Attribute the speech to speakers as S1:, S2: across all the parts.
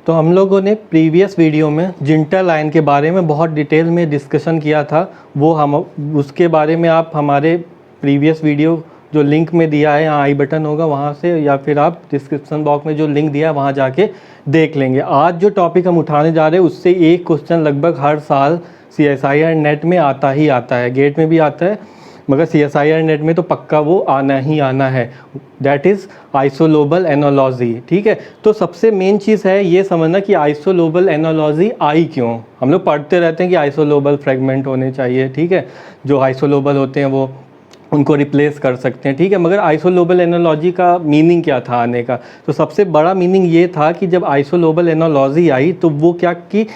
S1: तो हम लोगों ने प्रीवियस वीडियो में जिंटर लाइन के बारे में बहुत डिटेल में डिस्कशन किया था। वो हम उसके बारे में आप हमारे प्रीवियस वीडियो जो लिंक में दिया है, यहाँ आई बटन होगा वहाँ से, या फिर आप डिस्क्रिप्शन बॉक्स में जो लिंक दिया है वहाँ जाके देख लेंगे। आज जो टॉपिक हम उठाने जा रहे हैं उससे एक क्वेश्चन लगभग हर साल CSIR नेट में आता ही आता है, गेट में भी आता है, मगर CSIR नेट में तो पक्का वो आना ही आना है। That is isolobal analogy. ठीक है, तो सबसे मेन चीज़ है ये समझना कि आइसोलोबल एनालॉजी आई क्यों। हम लोग पढ़ते रहते हैं कि आइसोलोबल फ्रेगमेंट होने चाहिए, ठीक है, जो आइसोलोबल होते हैं वो उनको रिप्लेस कर सकते हैं, ठीक है, मगर आइसोलोबल एनालॉजी का मीनिंग क्या था आने का। तो सबसे बड़ा मीनिंग ये था कि जब आइसोलोबल एनालॉजी आई तो वो क्या कि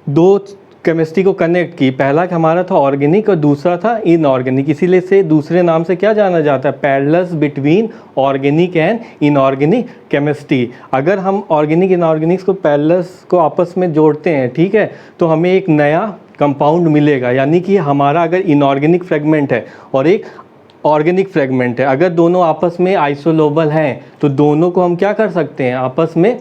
S1: दो केमिस्ट्री को कनेक्ट की। पहला हमारा था ऑर्गेनिक और दूसरा था इनऑर्गेनिक, इसीलिए से दूसरे नाम से क्या जाना जाता है, parallels between organic and inorganic chemistry. अगर हम ऑर्गेनिक इनऑर्गेनिक्स को पैरेलल्स को आपस में जोड़ते हैं, ठीक है, तो हमें एक नया कंपाउंड मिलेगा। यानी कि हमारा अगर इनऑर्गेनिक फ्रेगमेंट है और एक ऑर्गेनिक फ्रेगमेंट है, अगर दोनों आपस में आइसोलोबल हैं तो दोनों को हम क्या कर सकते हैं, आपस में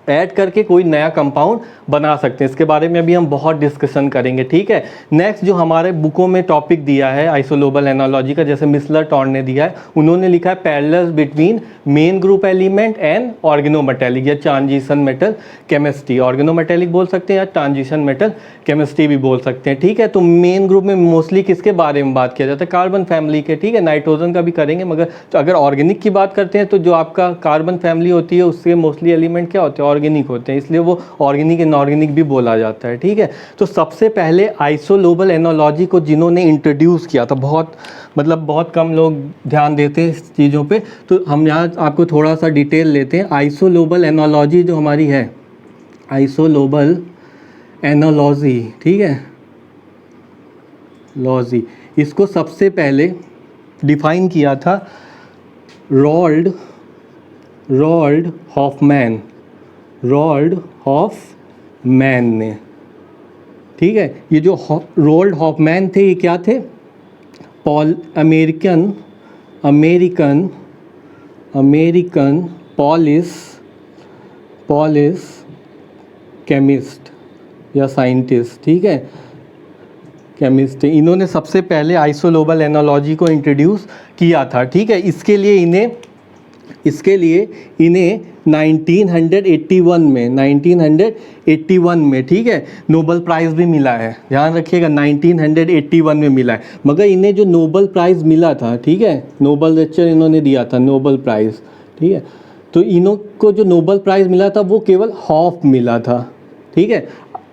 S1: ऐड करके कोई नया कंपाउंड बना सकते हैं। इसके बारे में अभी हम बहुत डिस्कशन करेंगे, ठीक है। नेक्स्ट जो हमारे बुकों में टॉपिक दिया है आइसोलोबल एनालॉजी का, जैसे मिसलर टॉर्न ने दिया है, उन्होंने लिखा है parallels between main group element and organometallic या ट्रांजिशन मेटल केमिस्ट्री। ऑर्गेनोमेटेलिक बोल सकते हैं या ट्रांजिशन मेटल केमिस्ट्री भी बोल सकते हैं, ठीक है। तो मेन ग्रुप में मोस्टली किसके बारे में बात किया जाता है, कार्बन फैमिली के, ठीक है, नाइट्रोजन का भी करेंगे, मगर तो अगर ऑर्गेनिक की बात करते हैं तो जो आपका कार्बन फैमिली होती है उसके मोस्टली एलिमेंट क्या होते हैं, ऑर्गेनिक होते हैं, इसलिए वो ऑर्गेनिक इनऑर्गेनिक भी बोला जाता है, ठीक है। तो सबसे पहले आइसोलोबल एनालॉजी को जिन्होंने इंट्रोड्यूस किया था, बहुत कम लोग ध्यान देते हैं इस चीज़ों पे, तो हम यहाँ आपको थोड़ा सा डिटेल लेते हैं। आइसोलोबल एनालॉजी जो हमारी है, आइसोलोबल एनालॉजी, ठीक है, लॉजी, इसको सबसे पहले डिफाइन किया था रॉल्ड हॉफमैन ने, ठीक है। ये जो रॉल्ड हॉफमैन थे ये क्या थे, अमेरिकन पॉलिस केमिस्ट या साइंटिस्ट, ठीक है, केमिस्ट। इन्होंने सबसे पहले आइसोलोबल एनालॉजी को इंट्रोड्यूस किया था, ठीक है। इसके लिए इन्हें 1981 में, ठीक है, नोबेल प्राइज़ भी मिला है। ध्यान रखिएगा 1981 में मिला है। मगर इन्हें जो नोबेल प्राइज़ मिला था, ठीक है, नोबेल लेक्चर इन्होंने दिया था, नोबेल प्राइज़, ठीक है, तो इन्हों को जो नोबेल प्राइज़ मिला था वो केवल हॉफ मिला था, ठीक है।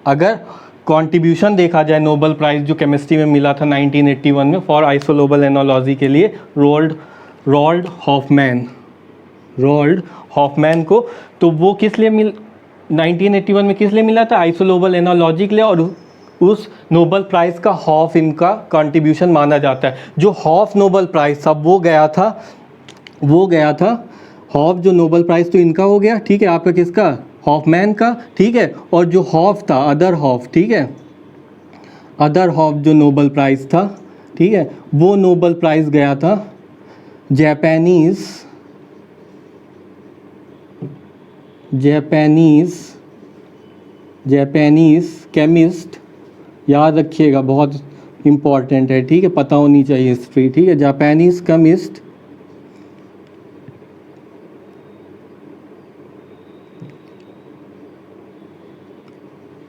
S1: अगर कॉन्ट्रीब्यूशन देखा जाए नोबेल प्राइज़ जो केमिस्ट्री में मिला था 1981 में फॉर आइसोलोबल एनालॉजी के लिए, रॉल्ड हॉफमैन को, तो वो किस लिए 1981 में किस लिए मिला था, आइसोलोबल एनालॉजी के लिए, और उस नोबेल प्राइज़ का हाफ इनका कंट्रीब्यूशन माना जाता है। जो हाफ नोबेल प्राइज़ था वो गया था हाफ, जो नोबेल प्राइज़ तो इनका हो गया, ठीक है, आपका किसका, हॉफमैन का, ठीक है, और जो हाफ था अदर हाफ, ठीक है, अदर हाफ जो नोबेल प्राइज़ था, ठीक है, वो नोबेल प्राइज़ गया था जापानीज़ केमिस्ट। याद रखिएगा, बहुत इम्पॉर्टेंट है, ठीक है, पता होनी चाहिए हिस्ट्री, ठीक है। जापानीज़ केमिस्ट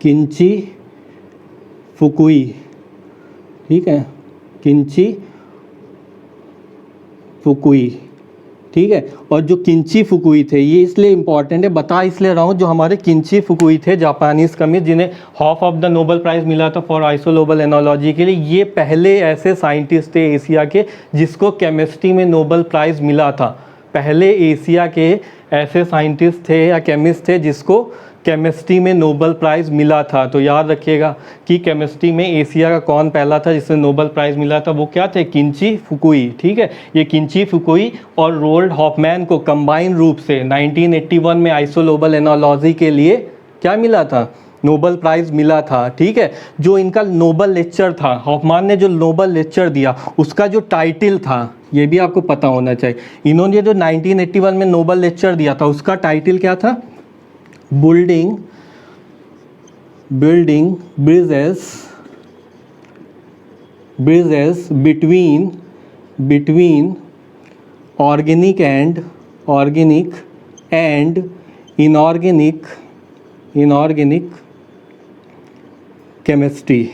S1: किंची फुकुई, ठीक है, किंची फुकुई, ठीक है। और जो किंची फुकुई थे, ये इसलिए इम्पॉर्टेंट है, बता इसलिए रहा हूँ, जो हमारे किंची फुकुई थे जापानीज़ केमिस्ट, जिन्हें half of the Nobel prize मिला था फॉर आइसोलोबल एनालॉजी के लिए, ये पहले ऐसे साइंटिस्ट थे एशिया के जिसको केमिस्ट्री में नोबेल प्राइज़ मिला था। पहले एशिया के ऐसे साइंटिस्ट थे या केमिस्ट थे जिसको केमिस्ट्री में नोबेल प्राइज़ मिला था। तो याद रखिएगा कि केमिस्ट्री में एशिया का कौन पहला था जिसे नोबेल प्राइज़ मिला था, वो क्या थे, किंची फुकुई, ठीक है। ये किंची फुकुई और रॉल्ड हॉफमैन को कंबाइन रूप से 1981 में आइसोलोबल एनालॉजी के लिए क्या मिला था, नोबेल प्राइज़ मिला था, ठीक है। जो इनका नोबेल लेक्चर था, हॉफमैन ने जो नोबेल लेक्चर दिया उसका जो टाइटल था, ये भी आपको पता होना चाहिए। इन्होंने जो 1981 में नोबेल लेक्चर दिया था उसका टाइटल क्या था, building bridges between organic and inorganic chemistry.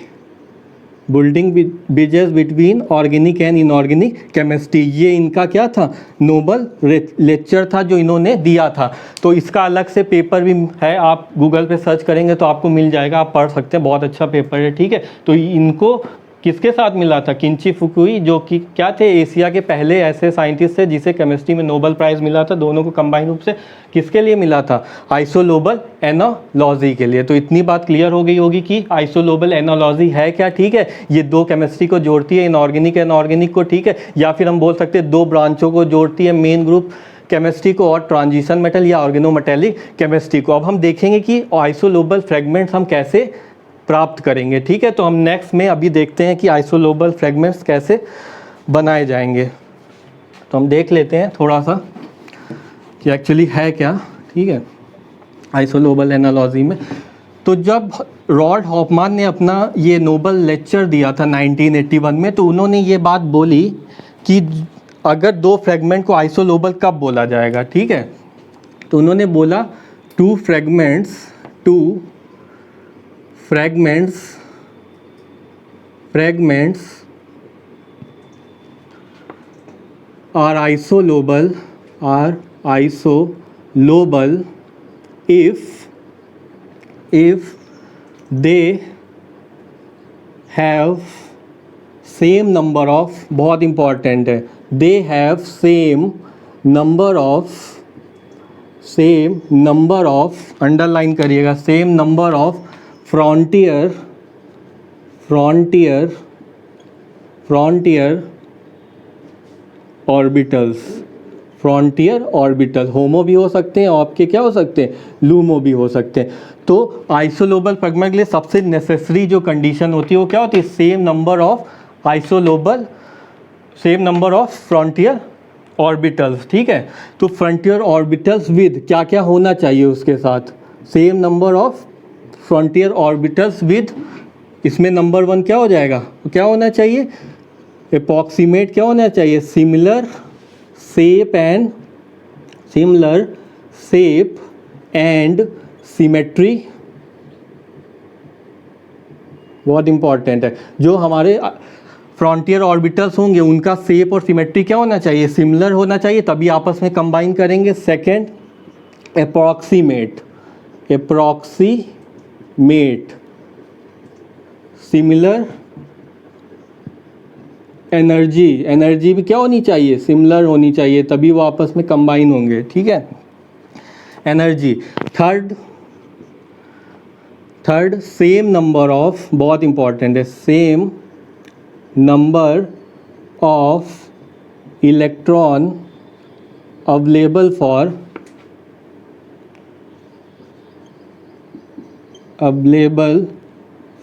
S1: Building bridges between organic and inorganic chemistry, ये इनका क्या था, नोबल लेक्चर था जो इन्होंने दिया था। तो इसका अलग से पेपर भी है, आप गूगल पे सर्च करेंगे तो आपको मिल जाएगा, आप पढ़ सकते हैं, बहुत अच्छा पेपर है, ठीक है। तो इनको किसके साथ मिला था, किंची फुकुई, जो कि क्या थे, एशिया के पहले ऐसे साइंटिस्ट थे जिसे केमिस्ट्री में नोबेल प्राइज़ मिला था। दोनों को कंबाइन रूप से किसके लिए मिला था, आइसोलोबल एनालॉजी के लिए। तो इतनी बात क्लियर हो गई होगी कि आइसोलोबल एनालॉजी है क्या, ठीक है। ये दो केमिस्ट्री को जोड़ती है, इनऑर्गेनिक एनऑर्गेनिक को, ठीक है। या फिर हम बोल सकते हैं दो ब्रांचों को जोड़ती है, मेन ग्रुप केमिस्ट्री को और ट्रांजिशन मेटल या ऑर्गेनोमेटेलिक केमिस्ट्री को। अब हम देखेंगे कि आइसोलोबल फ्रेगमेंट्स हम कैसे प्राप्त करेंगे, ठीक है। तो हम नेक्स्ट में अभी देखते हैं कि आइसोलोबल फ्रेगमेंट्स कैसे बनाए जाएंगे। तो हम देख लेते हैं थोड़ा सा कि एक्चुअली है क्या, ठीक है, आइसोलोबल एनालॉजी में। तो जब रॉल्ड हॉफमैन ने अपना ये नोबेल लेक्चर दिया था 1981 में, तो उन्होंने ये बात बोली कि अगर दो फ्रेगमेंट को आइसोलोबल कब बोला जाएगा, ठीक है। तो उन्होंने बोला two fragments are isolobal if they have same number of, बहुत important है, they have same number of underline करिएगा, same number of frontier orbital, homo भी हो सकते हैं, आपके क्या हो सकते हैं, लूमो भी हो सकते हैं। तो आइसोलोबल फ्रेगमेंट के लिए सबसे नेसेसरी जो कंडीशन होती है वो क्या होती है, same number of frontier orbitals, ठीक है। तो फ्रंटियर ऑर्बिटल्स विद क्या क्या होना चाहिए उसके साथ, same number of frontier orbitals with, इसमें नंबर 1 क्या हो जाएगा, तो क्या होना चाहिए, अप्रॉक्सीमेट क्या होना चाहिए, सिमिलर शेप एंड सिमेट्री, बहुत इंपॉर्टेंट है। जो हमारे फ्रंटियर ऑर्बिटल्स होंगे उनका शेप और सिमेट्री क्या होना चाहिए, सिमिलर होना चाहिए, तभी आपस में कंबाइन करेंगे। सेकंड, अप्रॉक्सीमेट, सिमिलर, एनर्जी भी क्या होनी चाहिए, सिमिलर होनी चाहिए, तभी वो आपस में कंबाइन होंगे, ठीक है, energy. Third same number of, बहुत इंपॉर्टेंट है, same number of electron available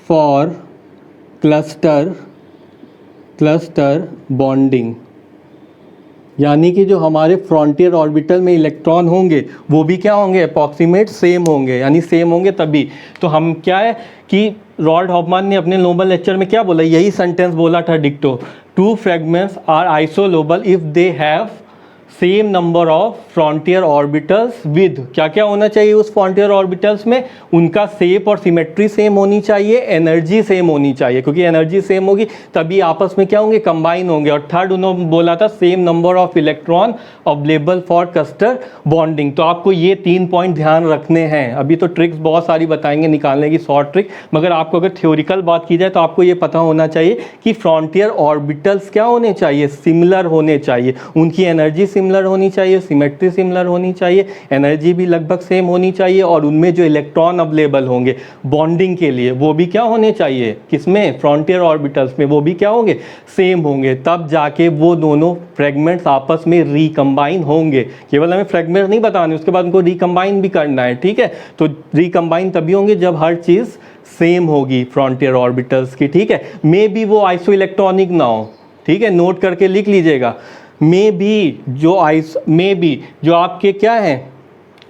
S1: for cluster bonding, यानी कि जो हमारे फ्रंटियर ऑर्बिटल में इलेक्ट्रॉन होंगे वो भी क्या होंगे, अप्रॉक्सीमेट सेम होंगे, यानी सेम होंगे तभी। तो हम क्या है कि रॉल्ड हॉफमैन ने अपने नोबेल लेक्चर में क्या बोला, यही सेंटेंस बोला था डिक्टो, two fragments are isolobal if they have same number of frontier orbitals with, क्या क्या होना चाहिए उस फ्रंटियर ऑर्बिटल्स में, उनका शेप और सिमेट्री सेम होनी चाहिए, एनर्जी सेम होनी चाहिए, क्योंकि एनर्जी सेम होगी तभी आपस में क्या होंगे, कंबाइन होंगे। और थर्ड उन्होंने बोला था same number of electron available for cluster bonding. तो आपको ये 3 पॉइंट ध्यान रखने हैं। अभी तो ट्रिक्स बहुत सारी बताएंगे निकालने की, शॉर्ट ट्रिक, मगर आपको अगर थ्योरिकल बात की जाए तो आपको ये पता होना चाहिए कि फ्रंटियर ऑर्बिटल्स क्या होने चाहिए, सिमिलर होने चाहिए, उनकी एनर्जी सिमिलर होनी चाहिए, सिमेट्री सिमिलर होनी चाहिए, एनर्जी भी लगभग सेम होनी चाहिए, और उनमें जो इलेक्ट्रॉन अवेलेबल होंगे बॉन्डिंग के लिए वो भी क्या होने चाहिए, किसमें, फ्रंटियर ऑर्बिटल्स में, वो भी क्या होंगे, सेम होंगे, तब जाके वो दोनों फ्रेगमेंट्स आपस में रिकम्बाइन होंगे। केवल हमें फ्रेगमेंट नहीं बताने, उसके बाद उनको रिकम्बाइन भी करना है, ठीक है। तो रिकम्बाइन तभी होंगे जब हर चीज़ सेम होगी फ्रंटियर ऑर्बिटल्स की, ठीक है। मे बी वो आइसो इलेक्ट्रॉनिक ना हो, ठीक है, नोट करके लिख लीजिएगा, मे बी जो आपके क्या हैं,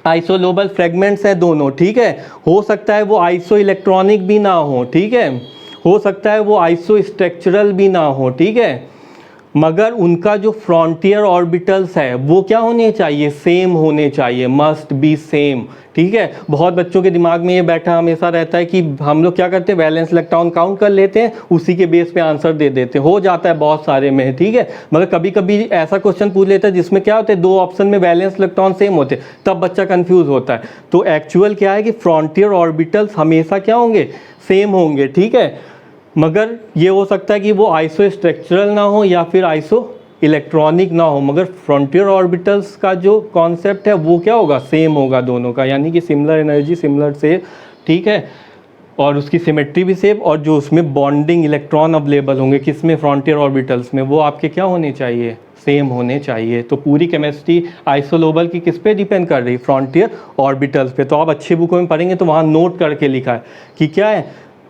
S1: आइसोलोबल फ्रेगमेंट्स है दोनों, ठीक है। हो सकता है वो आइसो इलेक्ट्रॉनिक भी ना हो, ठीक है, हो सकता है वो आइसो स्ट्रक्चरल भी ना हो, ठीक है, मगर उनका जो फ्रंटियर ऑर्बिटल्स है वो क्या होने चाहिए, सेम होने चाहिए, मस्ट बी सेम, ठीक है। बहुत बच्चों के दिमाग में ये बैठा हमेशा रहता है कि हम लोग क्या करते हैं, वैलेंस इलेक्ट्रॉन काउंट कर लेते हैं, उसी के बेस पे आंसर दे देते हैं, हो जाता है बहुत सारे में, ठीक है। मगर कभी कभी ऐसा क्वेश्चन पूछ लेता है जिसमें क्या होता है, दो ऑप्शन में वैलेंस इलेक्ट्रॉन सेम होते हैं, तब बच्चा कंफ्यूज होता है। तो एक्चुअल क्या है कि फ्रंटियर ऑर्बिटल्स हमेशा क्या होंगे, सेम होंगे, ठीक है। मगर ये हो सकता है कि वो आइसो स्ट्रक्चरल ना हो या फिर आइसो इलेक्ट्रॉनिक ना हो, मगर फ्रंटियर ऑर्बिटल्स का जो कॉन्सेप्ट है वो क्या होगा, सेम होगा दोनों का, यानी कि सिमिलर एनर्जी सिमिलर से, ठीक है, और उसकी सिमेट्री भी सेम, और जो उसमें बॉन्डिंग इलेक्ट्रॉन अवेलेबल होंगे किसमें, फ्रंटियर ऑर्बिटल्स में, वो आपके क्या होने चाहिए, सेम होने चाहिए। तो पूरी केमिस्ट्री आइसोलोबल की किस पे डिपेंड कर रही है, फ्रंटियर ऑर्बिटल्स पे। तो आप अच्छी बुकों में पढ़ेंगे तो वहाँ नोट करके लिखा है कि क्या है,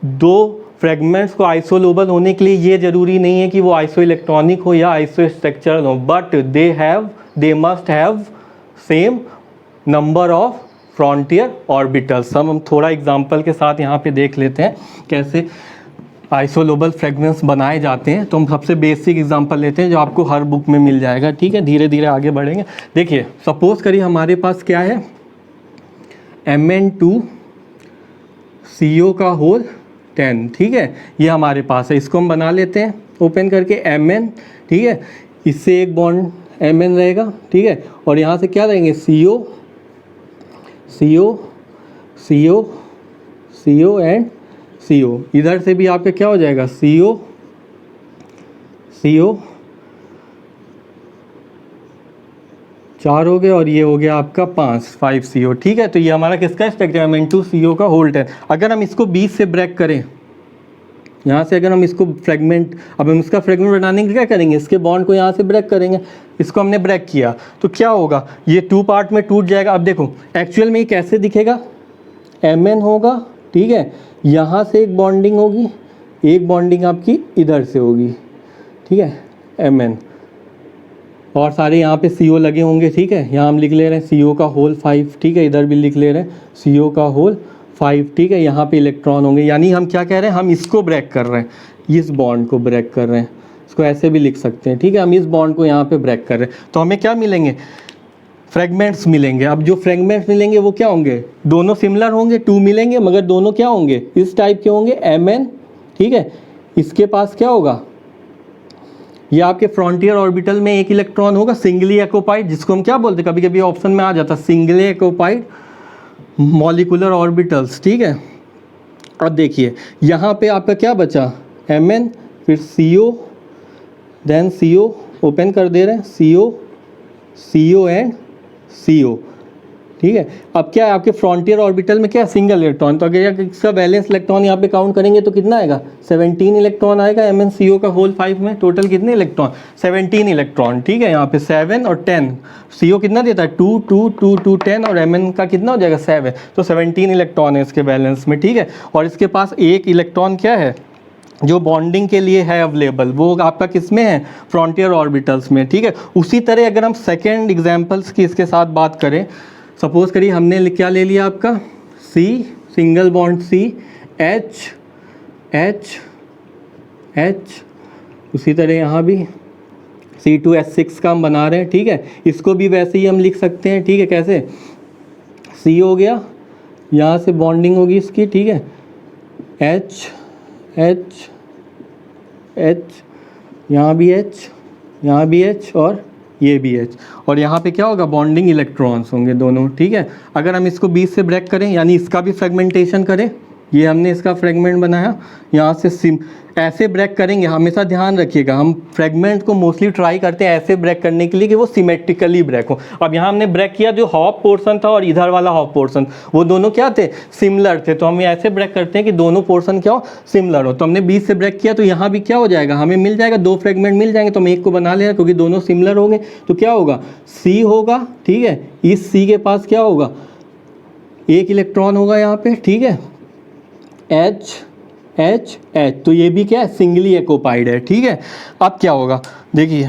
S1: दो फ्रेगमेंट्स को आइसोलोबल होने के लिए ये जरूरी नहीं है कि वो आइसो इलेक्ट्रॉनिक हो या आइसो स्ट्रक्चरल हो, but they must have same number of frontier orbitals. हम थोड़ा एग्जांपल के साथ यहाँ पे देख लेते हैं कैसे आइसोलोबल फ्रेगमेंट्स बनाए जाते हैं। तो हम सबसे बेसिक एग्जांपल लेते हैं जो आपको हर बुक में मिल जाएगा, ठीक है, धीरे धीरे आगे बढ़ेंगे। देखिए सपोज करिए हमारे पास क्या है, Mn2CO का होल 10, ठीक है, ये हमारे पास है, इसको हम बना लेते हैं ओपन करके Mn, ठीक है, इससे एक बॉन्ड Mn रहेगा, ठीक है, और यहाँ से क्या रहेंगे CO एंड CO, इधर से भी आपका क्या हो जाएगा, CO 4 हो गए, और ये हो गया आपका 5 CO, ठीक है। तो ये हमारा किसका स्ट्रक्चर, Mn2CO का होल 10। अगर हम इसको 20 से ब्रेक करें, यहाँ से अगर हम इसको फ्रेगमेंट, अब हम इसका फ्रेगमेंट बनाने के लिए क्या करेंगे, इसके बॉन्ड को यहाँ से ब्रेक करेंगे, इसको हमने ब्रेक किया तो क्या होगा, ये 2 पार्ट में टूट जाएगा। अब देखो एक्चुअल में ये कैसे दिखेगा, Mn होगा, ठीक है, यहाँ से एक बॉन्डिंग होगी, एक बॉन्डिंग आपकी इधर से होगी, ठीक है, Mn, और सारे यहाँ पे CO लगे होंगे, ठीक है, यहाँ हम लिख ले रहे हैं CO का होल 5, ठीक है, इधर भी लिख ले रहे हैं CO का होल 5, ठीक है, यहाँ पे इलेक्ट्रॉन होंगे, यानी हम क्या कह रहे हैं, हम इसको ब्रेक कर रहे हैं, इस बॉन्ड को ब्रेक कर रहे हैं, इसको ऐसे भी लिख सकते हैं, ठीक है, हम इस बॉन्ड को यहाँ पे ब्रेक कर रहे हैं। तो हमें क्या मिलेंगे, फ्रेगमेंट्स मिलेंगे। अब जो फ्रेगमेंट्स मिलेंगे वो क्या होंगे, दोनों सिमिलर होंगे, 2 मिलेंगे, मगर दोनों क्या होंगे, इस टाइप के होंगे, Mn, ठीक है, इसके पास क्या होगा, ये आपके फ्रंटियर ऑर्बिटल में एक इलेक्ट्रॉन होगा, सिंगली एक्योपाइड, जिसको हम क्या बोलते हैं, कभी कभी ऑप्शन में आ जाता है सिंगली एक्योपाइड मॉलिक्यूलर ऑर्बिटल्स, ठीक है। अब देखिए यहाँ पे आपका क्या बचा, Mn, फिर CO, देन CO, ओपन कर दे रहे हैं, CO एंड CO, ठीक है। अब क्या है, आपके फ्रंटियर ऑर्बिटल में क्या है, सिंगल इलेक्ट्रॉन, तो अगर इसका वैलेंस इलेक्ट्रॉन यहाँ पे काउंट करेंगे तो कितना आएगा, 17 इलेक्ट्रॉन आएगा MnCO का होल 5 में। टोटल कितने इलेक्ट्रॉन, 17 इलेक्ट्रॉन, ठीक है, यहाँ पे 7 और 10, CO कितना देता है 2 2 2 2 10, और Mn का कितना हो जाएगा 7, तो 17 इलेक्ट्रॉन है इसके बैलेंस में, ठीक है। और इसके पास एक इलेक्ट्रॉन क्या है जो बॉन्डिंग के लिए है अवेलेबल, वो आपका किस में है, फ्रंटियर ऑर्बिटल्स में, ठीक है। उसी तरह अगर हम सेकेंड एग्जाम्पल्स की इसके साथ बात करें, सपोज करिए हमने क्या ले लिया आपका C, single bond C, H, उसी तरह यहाँ भी C2H6 का हम बना रहे हैं, ठीक है, इसको भी वैसे ही हम लिख सकते हैं, ठीक है, कैसे, C हो गया, यहाँ से बॉन्डिंग होगी इसकी, ठीक है, H, यहाँ भी H, यहाँ भी H, और ये भी H, और यहाँ पे क्या होगा, बॉन्डिंग इलेक्ट्रॉन्स होंगे दोनों, ठीक है। अगर हम इसको 20 से ब्रेक करें, यानी इसका भी फ्रेगमेंटेशन करें, ये हमने इसका फ्रेगमेंट बनाया, यहाँ से ऐसे ब्रेक करेंगे, हमेशा ध्यान रखिएगा, हम फ्रेगमेंट को मोस्टली ट्राई करते हैं ऐसे ब्रेक करने के लिए कि वो सिमेट्रिकली ब्रेक हो। अब यहाँ हमने ब्रेक किया, जो हॉफ पोर्शन था और इधर वाला हॉफ पोर्शन, वो दोनों क्या थे, सिमिलर थे, तो हम ऐसे ब्रेक करते हैं कि दोनों पोर्शन क्या हो, सिमिलर हो। तो हमने 20 से ब्रेक किया, तो यहाँ भी क्या हो जाएगा, हमें मिल जाएगा 2 फ्रेगमेंट मिल जाएंगे, तो हम एक को बना ले रहे हैं क्योंकि दोनों सिमिलर होंगे, तो क्या होगा, C होगा, ठीक है, इस C के पास क्या होगा, एक इलेक्ट्रॉन होगा यहाँ पे, ठीक है, H, तो ये भी क्या है, सिंगली एक्योपाइड है, ठीक है। अब क्या होगा, देखिए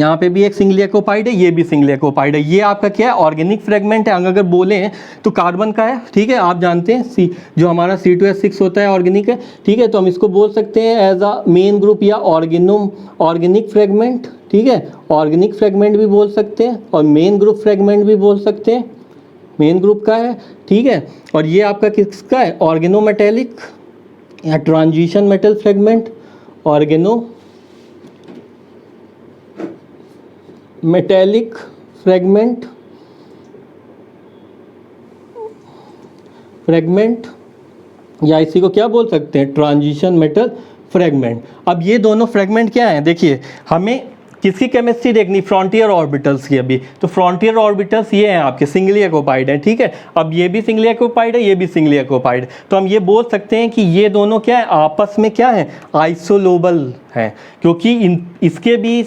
S1: यहाँ पे भी एक सिंगल एक्ओपाइड है, ये भी सिंगल एक्ओपाइड है। ये आपका क्या है, ऑर्गेनिक फ्रेगमेंट है। अगर बोले हैं तो कार्बन का है, ठीक है, आप जानते हैं जो हमारा C2H6 होता है ऑर्गेनिक है, ठीक है। तो हम इसको बोल सकते हैं एज अ मेन ग्रुप या ऑर्गेनिक फ्रेगमेंट, ठीक है। ऑर्गेनिक फ्रेगमेंट भी बोल सकते हैं और मेन ग्रुप फ्रेगमेंट भी बोल सकते हैं, मेन ग्रुप का है, ठीक है। और ये आपका किसका है, ऑर्गेनोमेटेलिक या transition metal fragment, organometallic fragment या इसी को क्या बोल सकते हैं, ट्रांजिशन मेटल फ्रेगमेंट। अब ये दोनों फ्रेगमेंट क्या हैं, देखिए हमें किसकी केमिस्ट्री देखनी, फ्रंटियर ऑर्बिटल्स की। अभी तो फ्रंटियर ऑर्बिटल्स ये हैं आपके सिंगल एक्ओपाइड है, ठीक है। अब ये भी सिंगल एक्ओपाइड है, ये भी सिंगल एक्ओपाइड, तो हम ये बोल सकते हैं कि ये दोनों क्या है, आपस में क्या है, आइसोलोबल हैं, क्योंकि इसके भी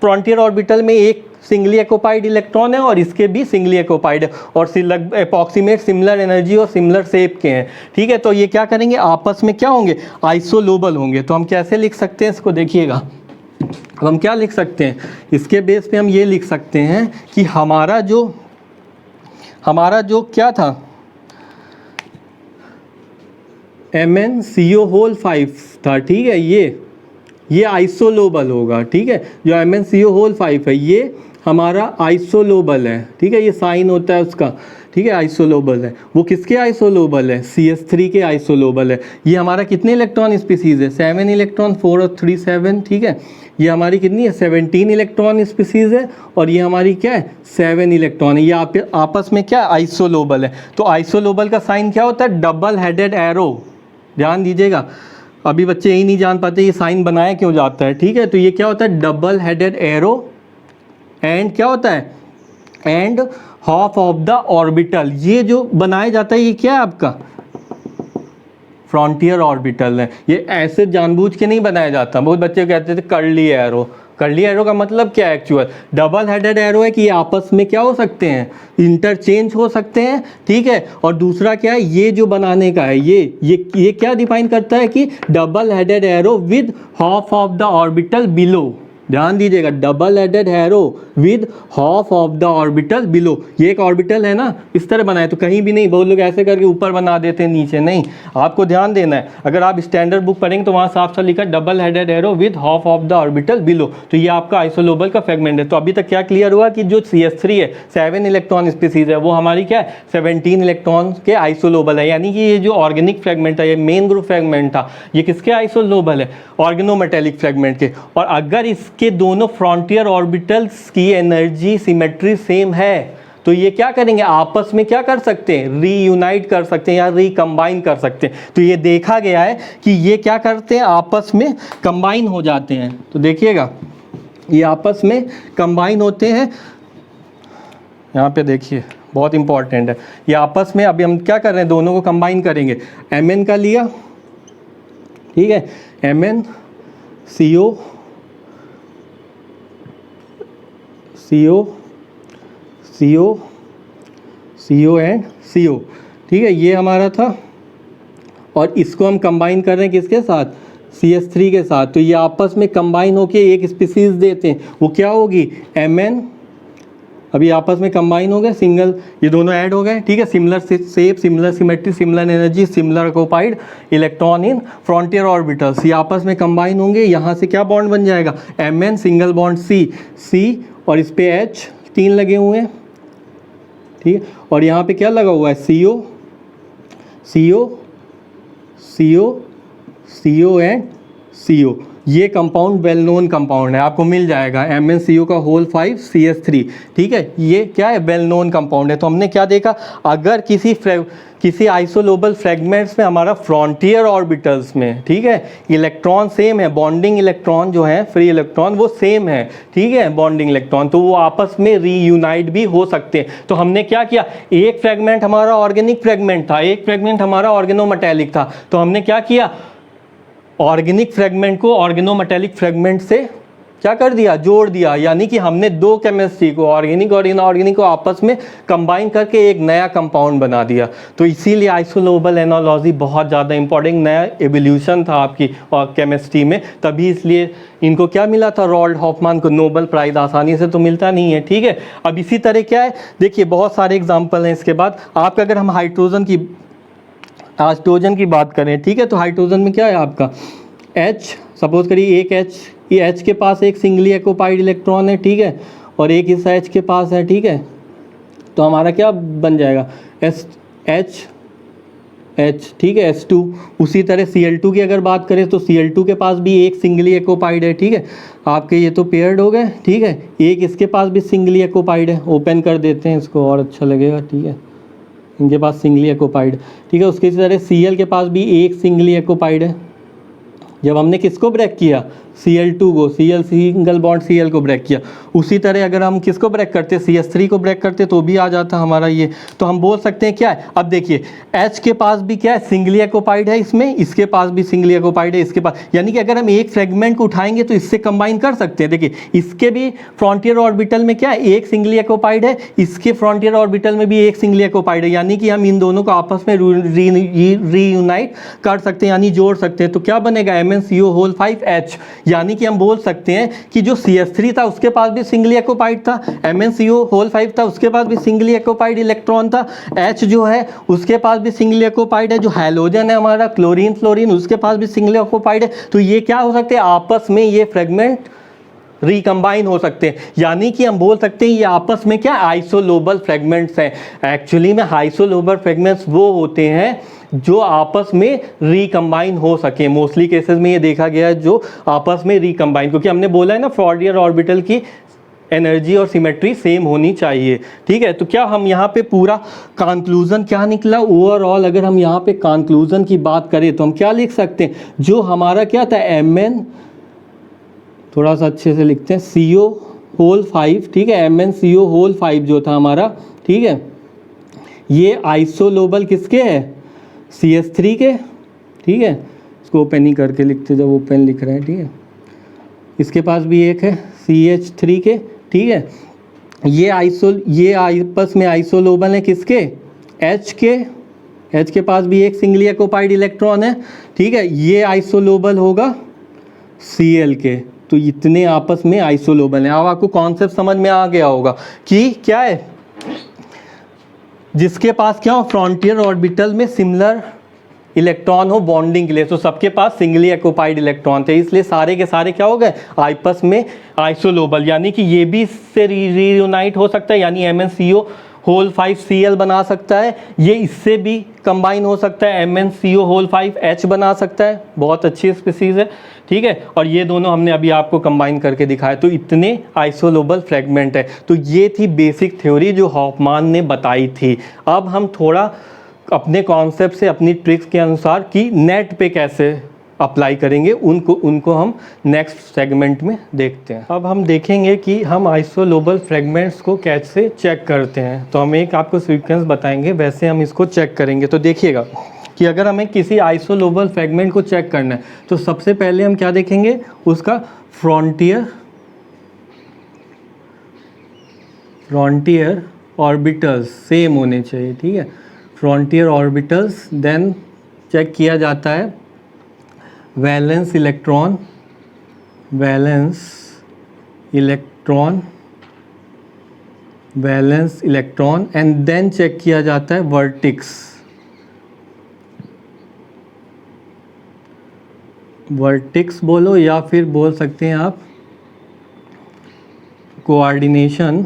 S1: फ्रंटियर ऑर्बिटल में एक सिंगली एक्ओपाइड इलेक्ट्रॉन है और इसके भी सिंगली एक्ओपाइड है और अप्रॉक्सीमेट सिमिलर एनर्जी और सिमिलर शेप के हैं, ठीक है। तो ये क्या करेंगे, आपस में क्या होंगे, आइसोलोबल होंगे। तो हम कैसे लिख सकते हैं इसको, देखिएगा अब हम क्या लिख सकते हैं, इसके बेस पे हम ये लिख सकते हैं कि हमारा जो क्या था, MnCO5 था, ठीक है। ये आइसोलोबल होगा, ठीक है। जो MnCO5 है ये हमारा आइसोलोबल है, ठीक है। ये साइन होता है उसका, ठीक है, आइसोलोबल है। वो किसके आइसोलोबल है, CH3 के आइसोलोबल है। ये हमारा कितने इलेक्ट्रॉन स्पीसीज है, 7 इलेक्ट्रॉन, 4 और 3 7, ठीक है। ये हमारी कितनी है, 17 इलेक्ट्रॉन स्पीसीज है और ये हमारी क्या है, 7 इलेक्ट्रॉन है। ये आपस में क्या आइसोलोबल है। तो आइसोलोबल का साइन क्या होता है, डबल हेडेड एरो, ध्यान दीजिएगा। अभी बच्चे यही नहीं जान पाते ये साइन बनाया क्यों जाता है, ठीक है। तो ये क्या होता है, डबल हेडेड एरो एंड क्या होता है, and half of the orbital. ये जो बनाया जाता है ये क्या है आपका, फ्रंटियर ऑर्बिटल है। ये ऐसे जानबूझ के नहीं बनाया जाता। बहुत बच्चे कहते थे कर्ली एरो, कर्ली एरो का मतलब क्या है, एक्चुअल डबल हेडेड एरो है कि ये आपस में क्या हो सकते हैं, इंटरचेंज हो सकते हैं, ठीक है। और दूसरा क्या है, ये जो बनाने का है, ये क्या डिफाइन करता है कि double headed arrow with half of the orbital below, ध्यान दीजिएगा, double headed arrow with half of the orbital below. ये एक ऑर्बिटल है ना, इस तरह बनाए, तो कहीं भी नहीं, बहुत लोग ऐसे करके ऊपर बना देते हैं, नीचे नहीं। आपको ध्यान देना है, अगर आप स्टैंडर्ड बुक पढ़ेंगे तो वहाँ साफ साफ लिखा double headed arrow with half of the orbital below. तो ये आपका आइसोलोबल का फ्रेगमेंट है। तो अभी तक क्या क्लियर हुआ कि जो CH3 है 7 इलेक्ट्रॉन स्पीसीज है, वो हमारी क्या है 17 इलेक्ट्रॉन के आइसोलोबल है। यानी कि ये जो ऑर्गेनिक फ्रेगमेंट है, ये मेन ग्रुप फ्रेगमेंट था, ये किसके आइसोलोबल है, ऑर्गेनोमेटेलिक फ्रेगमेंट के। और अगर इसके दोनों फ्रंटियर ऑर्बिटल्स की एनर्जी सिमेट्री सेम है तो ये क्या करेंगे, आपस में क्या कर सकते हैं, रीयूनाइट कर सकते हैं या रिकम्बाइन कर सकते हैं। तो ये देखा गया है कि ये क्या करते हैं, आपस में कंबाइन हो जाते हैं। तो देखिएगा ये आपस में कंबाइन होते हैं, यहाँ पे देखिए बहुत इंपॉर्टेंट है, ये आपस में अभी हम क्या कर रहे हैं, दोनों को कंबाइन करेंगे। Mn का लिया, ठीक है, MnCO एंड CO, ठीक है, ये हमारा था। और इसको हम कंबाइन कर रहे हैं किसके साथ, CH3 के साथ। तो ये आपस में कंबाइन होके एक स्पीसीज देते हैं, वो क्या होगी, Mn। अभी आपस में कंबाइन हो गए, सिंगल, ये दोनों ऐड हो गए, ठीक है। Similar shape, similar symmetry, similar energy, similar occupied electron in frontier orbitals, ये आपस में कंबाइन होंगे। यहाँ से क्या बॉन्ड बन जाएगा, Mn सिंगल बॉन्ड C और इस पे H 3 लगे हुए हैं, ठीक है। और यहाँ पे क्या लगा हुआ है, CO एंड CO। ये कंपाउंड वेल नोन कंपाउंड है, आपको मिल जाएगा MnCO का होल 5 CH3, ठीक है। ये क्या है, वेल नोन कंपाउंड है। तो हमने क्या देखा, अगर किसी आइसोलोबल फ्रेगमेंट्स में हमारा फ्रंटियर ऑर्बिटल्स में, ठीक है, इलेक्ट्रॉन सेम है, बॉन्डिंग इलेक्ट्रॉन जो है, फ्री इलेक्ट्रॉन वो सेम है, ठीक है, बॉन्डिंग इलेक्ट्रॉन, तो वो आपस में रीयूनाइट भी हो सकते हैं। तो हमने क्या किया, एक फ्रेगमेंट हमारा ऑर्गेनिक फ्रेगमेंट था, एक फ्रेगमेंट हमारा ऑर्गेनोमेटेलिक था। तो हमने क्या किया, ऑर्गेनिक फ्रेगमेंट को ऑर्गेनोमेटेलिक फ्रेगमेंट से क्या कर दिया, जोड़ दिया, यानी कि हमने दो केमिस्ट्री को, ऑर्गेनिक और इनऑर्गेनिक को आपस में कंबाइन करके एक नया कंपाउंड बना दिया। तो इसीलिए आइसोलोबल एनालॉजी बहुत ज़्यादा इंपॉर्टेंट, नया एवोल्यूशन था आपकी और केमिस्ट्री में, तभी इसलिए इनको क्या मिला था, रॉल्ड हॉफमैन को नोबेल प्राइज़, आसानी से तो मिलता नहीं है। ठीक है, अब इसी तरह क्या है, देखिए बहुत सारे एग्जाम्पल हैं इसके बाद आपका। अगर हम हाइड्रोजन की बात करें, ठीक है, तो हाइड्रोजन में क्या है आपका H, सपोज करिए एक H, ये H के पास एक सिंगली एक्यूपाइड इलेक्ट्रॉन है, ठीक है, और एक इस H के पास है, ठीक है, तो हमारा क्या बन जाएगा H, ठीक है, H2। उसी तरह Cl2 की अगर बात करें तो Cl2 के पास भी एक सिंगली एक्यूपाइड है, ठीक है, आपके ये तो पेयर्ड हो गए, ठीक है, एक इसके पास भी सिंगली एक्यूपाइड है, ओपन कर देते हैं इसको और अच्छा लगेगा, ठीक है, इनके पास सिंगली एक्यूपाइड, ठीक है। उसके तरह Cl के पास भी एक सिंगली एक्यूपाइड है। जब हमने किसको ब्रेक किया, Cl2 को, Cl सिंगल बॉन्ड Cl को ब्रेक किया, उसी तरह अगर हम किसको ब्रेक करते, CH3 को ब्रेक करते तो भी आ जाता हमारा ये। तो हम बोल सकते हैं क्या है, अब देखिए H के पास भी क्या है, सिंगली एक्यूपाइड है इसमें, इसके पास भी सिंगली एक्यूपाइड है, इसके पास, यानी कि अगर हम एक फ्रेगमेंट को उठाएंगे तो इससे कंबाइन कर सकते हैं। देखिए इसके भी फ्रंटियर ऑर्बिटल में क्या है, एक सिंगली एक्यूपाइड है, इसके फ्रंटियर ऑर्बिटल में भी एक सिंगली एक्यूपाइड है, यानी कि हम इन दोनों को आपस में रीयूनाइट कर सकते हैं, यानी जोड़ सकते हैं। तो क्या बनेगा, MnCO5H, यानी कि हम बोल सकते हैं कि जो CH3 था उसके पास भी सिंगली एक्यूपाइड था, MnCO5 था उसके पास भी सिंगली एक्यूपाइड इलेक्ट्रॉन था, H जो है उसके पास भी सिंगली एक्यूपाइड है, जो हैलोजन है हमारा क्लोरीन उसके पास भी सिंगली एक्यूपाइड है। तो ये क्या हो सकते हैं, आपस में ये फ्रेगमेंट रिकम्बाइन हो सकते हैं, यानी कि हम बोल सकते हैं ये आपस में क्या आइसोलोबल फ्रेगमेंट्स हैं। एक्चुअली में आइसोलोबल फ्रेगमेंट्स वो होते हैं जो आपस में रिकम्बाइन हो सके। मोस्टली केसेस में ये देखा गया है जो आपस में रिकम्बाइन, क्योंकि हमने बोला है ना फ्रंटियर ऑर्बिटल की एनर्जी और सिमेट्री सेम होनी चाहिए, ठीक है। तो क्या हम यहाँ पे पूरा कंक्लूजन क्या निकला ओवरऑल, अगर हम यहाँ पे कंक्लूजन की बात करें तो हम क्या लिख सकते हैं, जो हमारा क्या था Mn, थोड़ा सा अच्छे से लिखते हैं, CO5, ठीक है, MnCO5 जो था हमारा, ठीक है, ये आइसोलोबल किसके है, CH3 के, ठीक है, इसको ओपन ही करके लिखते जब ओपन लिख रहे हैं, ठीक है, इसके पास भी एक है CH3 के, ठीक है, ये आपस में आइसोलोबल है किसके, H के पास भी एक सिंगली एक्यूपाइड इलेक्ट्रॉन है, ठीक है, ये आइसोलोबल होगा Cl के। तो इतने आपस में आइसोलोबल हैं। अब आपको कॉन्सेप्ट समझ में आ गया होगा कि क्या है, जिसके पास क्या हो, फ्रंटियर ऑर्बिटल में सिमिलर इलेक्ट्रॉन हो बॉन्डिंग के लिए, तो सबके पास सिंगली एक्यूपाइड इलेक्ट्रॉन थे, इसलिए सारे के सारे क्या हो गए, आपस में आइसोलोबल, यानी कि ये भी इससे रीयूनाइट हो सकता है, यानी MnCO5Cl बना सकता है, ये इससे भी कंबाइन हो सकता है, MnCO5H बना सकता है, बहुत अच्छी स्पीसीज है, ठीक है, और ये दोनों हमने अभी आपको कंबाइन करके दिखाया। तो इतने आइसोलोबल फ्रेगमेंट है। तो ये थी बेसिक थ्योरी जो हॉफमैन ने बताई थी। अब हम थोड़ा अपने कॉन्सेप्ट से, अपनी ट्रिक्स के अनुसार कि नेट पे कैसे अप्लाई करेंगे, उनको हम नेक्स्ट सेगमेंट में देखते हैं। अब हम देखेंगे कि हम आइसोलोबल फ्रेगमेंट्स को कैसे चेक करते हैं। तो हम एक आपको सीक्वेंस बताएंगे, वैसे हम इसको चेक करेंगे। तो देखिएगा कि अगर हमें किसी आइसोलोबल फ्रेगमेंट को चेक करना है तो सबसे पहले हम क्या देखेंगे, उसका फ्रंटियर ऑर्बिटल्स सेम होने चाहिए, ठीक है, फ्रंटियर ऑर्बिटल्स। देन चेक किया जाता है valence electron and then check किया जाता है वर्टिक्स बोलो या फिर बोल सकते हैं आप कोऑर्डिनेशन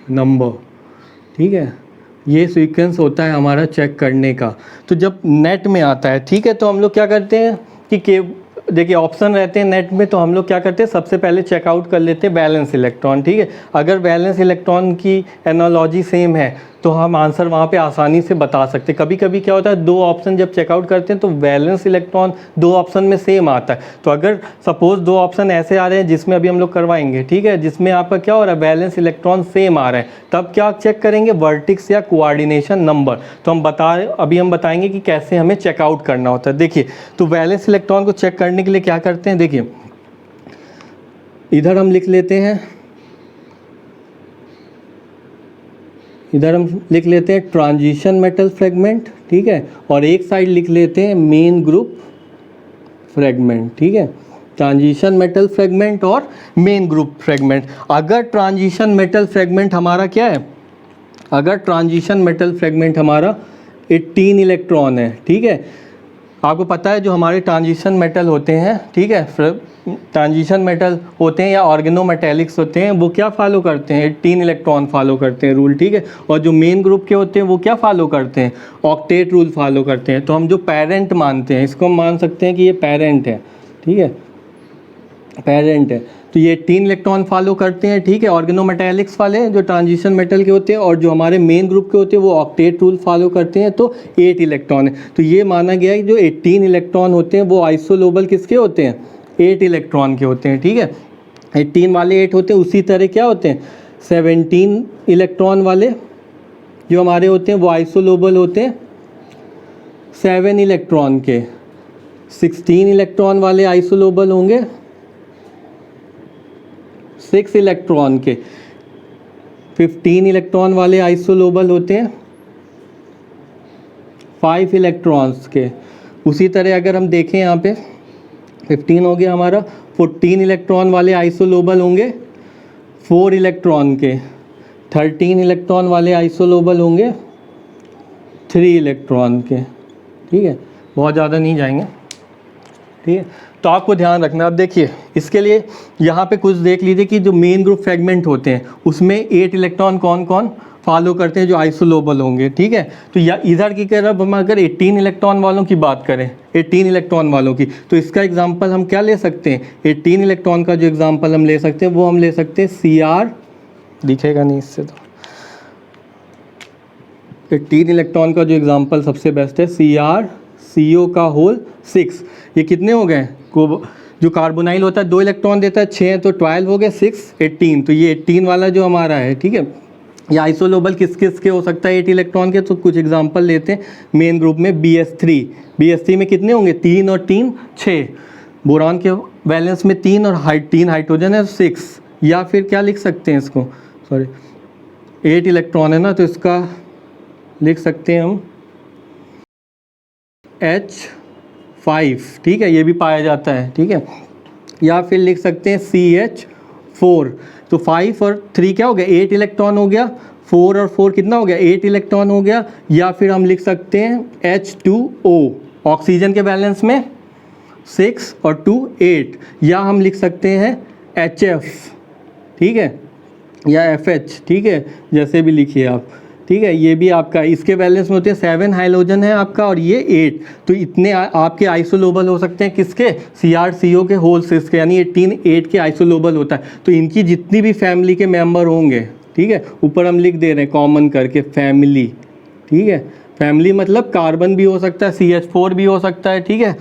S1: नंबर, ठीक है। ये सीक्वेंस होता है हमारा चेक करने का। तो जब नेट में आता है, ठीक है, तो हम लोग क्या करते हैं कि देखिए ऑप्शन रहते हैं नेट में, तो हम लोग क्या करते हैं, सबसे पहले चेकआउट कर लेते हैं बैलेंस इलेक्ट्रॉन, ठीक है। अगर बैलेंस इलेक्ट्रॉन की एनालॉजी सेम है तो हम आंसर वहाँ पे आसानी से बता सकते हैं। कभी कभी क्या होता है, दो ऑप्शन जब चेकआउट करते हैं तो वैलेंस इलेक्ट्रॉन दो ऑप्शन में सेम आता है। तो अगर सपोज दो ऑप्शन ऐसे आ रहे हैं जिसमें अभी हम लोग करवाएंगे, ठीक है, जिसमें आपका क्या हो रहा है, वैलेंस इलेक्ट्रॉन सेम आ रहा है, तब क्या चेक करेंगे, वर्टिक्स या कोऑर्डिनेशन नंबर। तो अभी हम बताएंगे कि कैसे हमें चेकआउट करना होता है। देखिए, तो वैलेंस इलेक्ट्रॉन को चेक करने के लिए क्या करते हैं, देखिए इधर हम लिख लेते हैं, ट्रांजिशन मेटल फ्रेगमेंट, ठीक है, और एक साइड लिख लेते हैं मेन ग्रुप फ्रेगमेंट, ठीक है, ट्रांजिशन मेटल फ्रेगमेंट और मेन ग्रुप फ्रेगमेंट। अगर ट्रांजिशन मेटल फ्रेगमेंट हमारा क्या है, अगर ट्रांजिशन मेटल फ्रेगमेंट हमारा 18 इलेक्ट्रॉन है, ठीक है, आपको पता है जो हमारे ट्रांजिशन मेटल होते हैं, ठीक है, ट्रांजिशन मेटल होते हैं या ऑर्गेनोमेटेलिक्स होते हैं, वो क्या फॉलो करते हैं, 18 इलेक्ट्रॉन फॉलो करते हैं रूल, ठीक है, और जो मेन ग्रुप के होते हैं वो क्या फॉलो करते हैं, ऑक्टेट रूल फॉलो करते हैं। तो हम जो पेरेंट मानते हैं, इसको हम मान सकते हैं कि ये पेरेंट है, ठीक है, पेरेंट है, तो ये 18 इलेक्ट्रॉन फॉलो करते हैं, ठीक है, ऑर्गेनोमेटेलिक्स वाले जो ट्रांजिशन मेटल के होते हैं, और जो हमारे मेन ग्रुप के होते हैं वो ऑक्टेट रूल फॉलो करते हैं, तो 8 इलेक्ट्रॉन है। तो ये माना गया है कि जो 18 इलेक्ट्रॉन होते हैं वो आइसोलोबल किसके होते हैं, 8 इलेक्ट्रॉन के होते हैं, ठीक है, 18 वाले 8 होते हैं। उसी तरह क्या होते हैं, 17 इलेक्ट्रॉन वाले जो हमारे होते हैं वो आइसोलोबल होते हैं 7 इलेक्ट्रॉन के, 16 इलेक्ट्रॉन वाले आइसोलोबल होंगे 6 इलेक्ट्रॉन के, 15 इलेक्ट्रॉन वाले आइसोलोबल होते हैं 5 इलेक्ट्रॉन्स के। उसी तरह अगर हम देखें यहाँ पे 15 हो गया हमारा, 14 इलेक्ट्रॉन वाले आइसोलोबल होंगे 4 इलेक्ट्रॉन के, 13 इलेक्ट्रॉन वाले आइसोलोबल होंगे 3 इलेक्ट्रॉन के, ठीक है, बहुत ज़्यादा नहीं जाएंगे, ठीक है। तो आपको ध्यान रखना। अब देखिए इसके लिए यहाँ पे कुछ देख लीजिए कि जो मेन ग्रुप फ्रेगमेंट होते हैं उसमें 8 इलेक्ट्रॉन कौन कौन फॉलो करते हैं, जो आइसोलोबल होंगे, ठीक है। तो या इधर की तरफ हम अगर 18 इलेक्ट्रॉन वालों की बात करें, 18 इलेक्ट्रॉन वालों की, तो इसका एग्जांपल हम क्या ले सकते हैं, 18 इलेक्ट्रॉन का जो एग्जांपल हम ले सकते हैं वो हम ले सकते हैं CR, दिखेगा नहीं इससे, तो 18 इलेक्ट्रॉन का जो एग्जांपल सबसे बेस्ट है CrCO का होल 6। ये कितने हो गए, जो कार्बोनाइल होता है 2 इलेक्ट्रॉन देता है, 6 तो 12 हो गए, 6 18, तो ये 18 वाला जो हमारा है, ठीक है। या आइसोलोबल किस किस के हो सकता है 8 इलेक्ट्रॉन के, तो कुछ एग्जांपल लेते हैं। मेन ग्रुप में BS3 में कितने होंगे, 3 और 3 6, बोरॉन के वैलेंस में 3 और 3 हाइड्रोजन है 6, या फिर क्या लिख सकते हैं इसको, सॉरी 8 इलेक्ट्रॉन है ना, तो इसका लिख सकते हैं हम H5, ठीक है, ये भी पाया जाता है, ठीक है, या फिर लिख सकते हैं CH4। तो 5 और 3 क्या हो गया, 8 इलेक्ट्रॉन हो गया, 4 और 4 कितना हो गया, 8 इलेक्ट्रॉन हो गया। या फिर हम लिख सकते हैं H2O, ऑक्सीजन के बैलेंस में 6 और 2 8, या हम लिख सकते हैं HF, ठीक है, या FH, ठीक है, जैसे भी लिखिए आप, ठीक है। ये भी आपका इसके बैलेंस में होते हैं 7 हाइड्रोजन है आपका, और ये 8, तो इतने आपके आइसोलोबल हो सकते हैं किसके, CrCO के होल 6 के, यानी 18 8 के आइसोलोबल होता है। तो इनकी जितनी भी फैमिली के मेंबर होंगे, ठीक है, ऊपर हम लिख दे रहे हैं कॉमन करके फैमिली, ठीक है, फैमिली मतलब कार्बन भी हो सकता है, CH4 भी हो सकता है, ठीक है,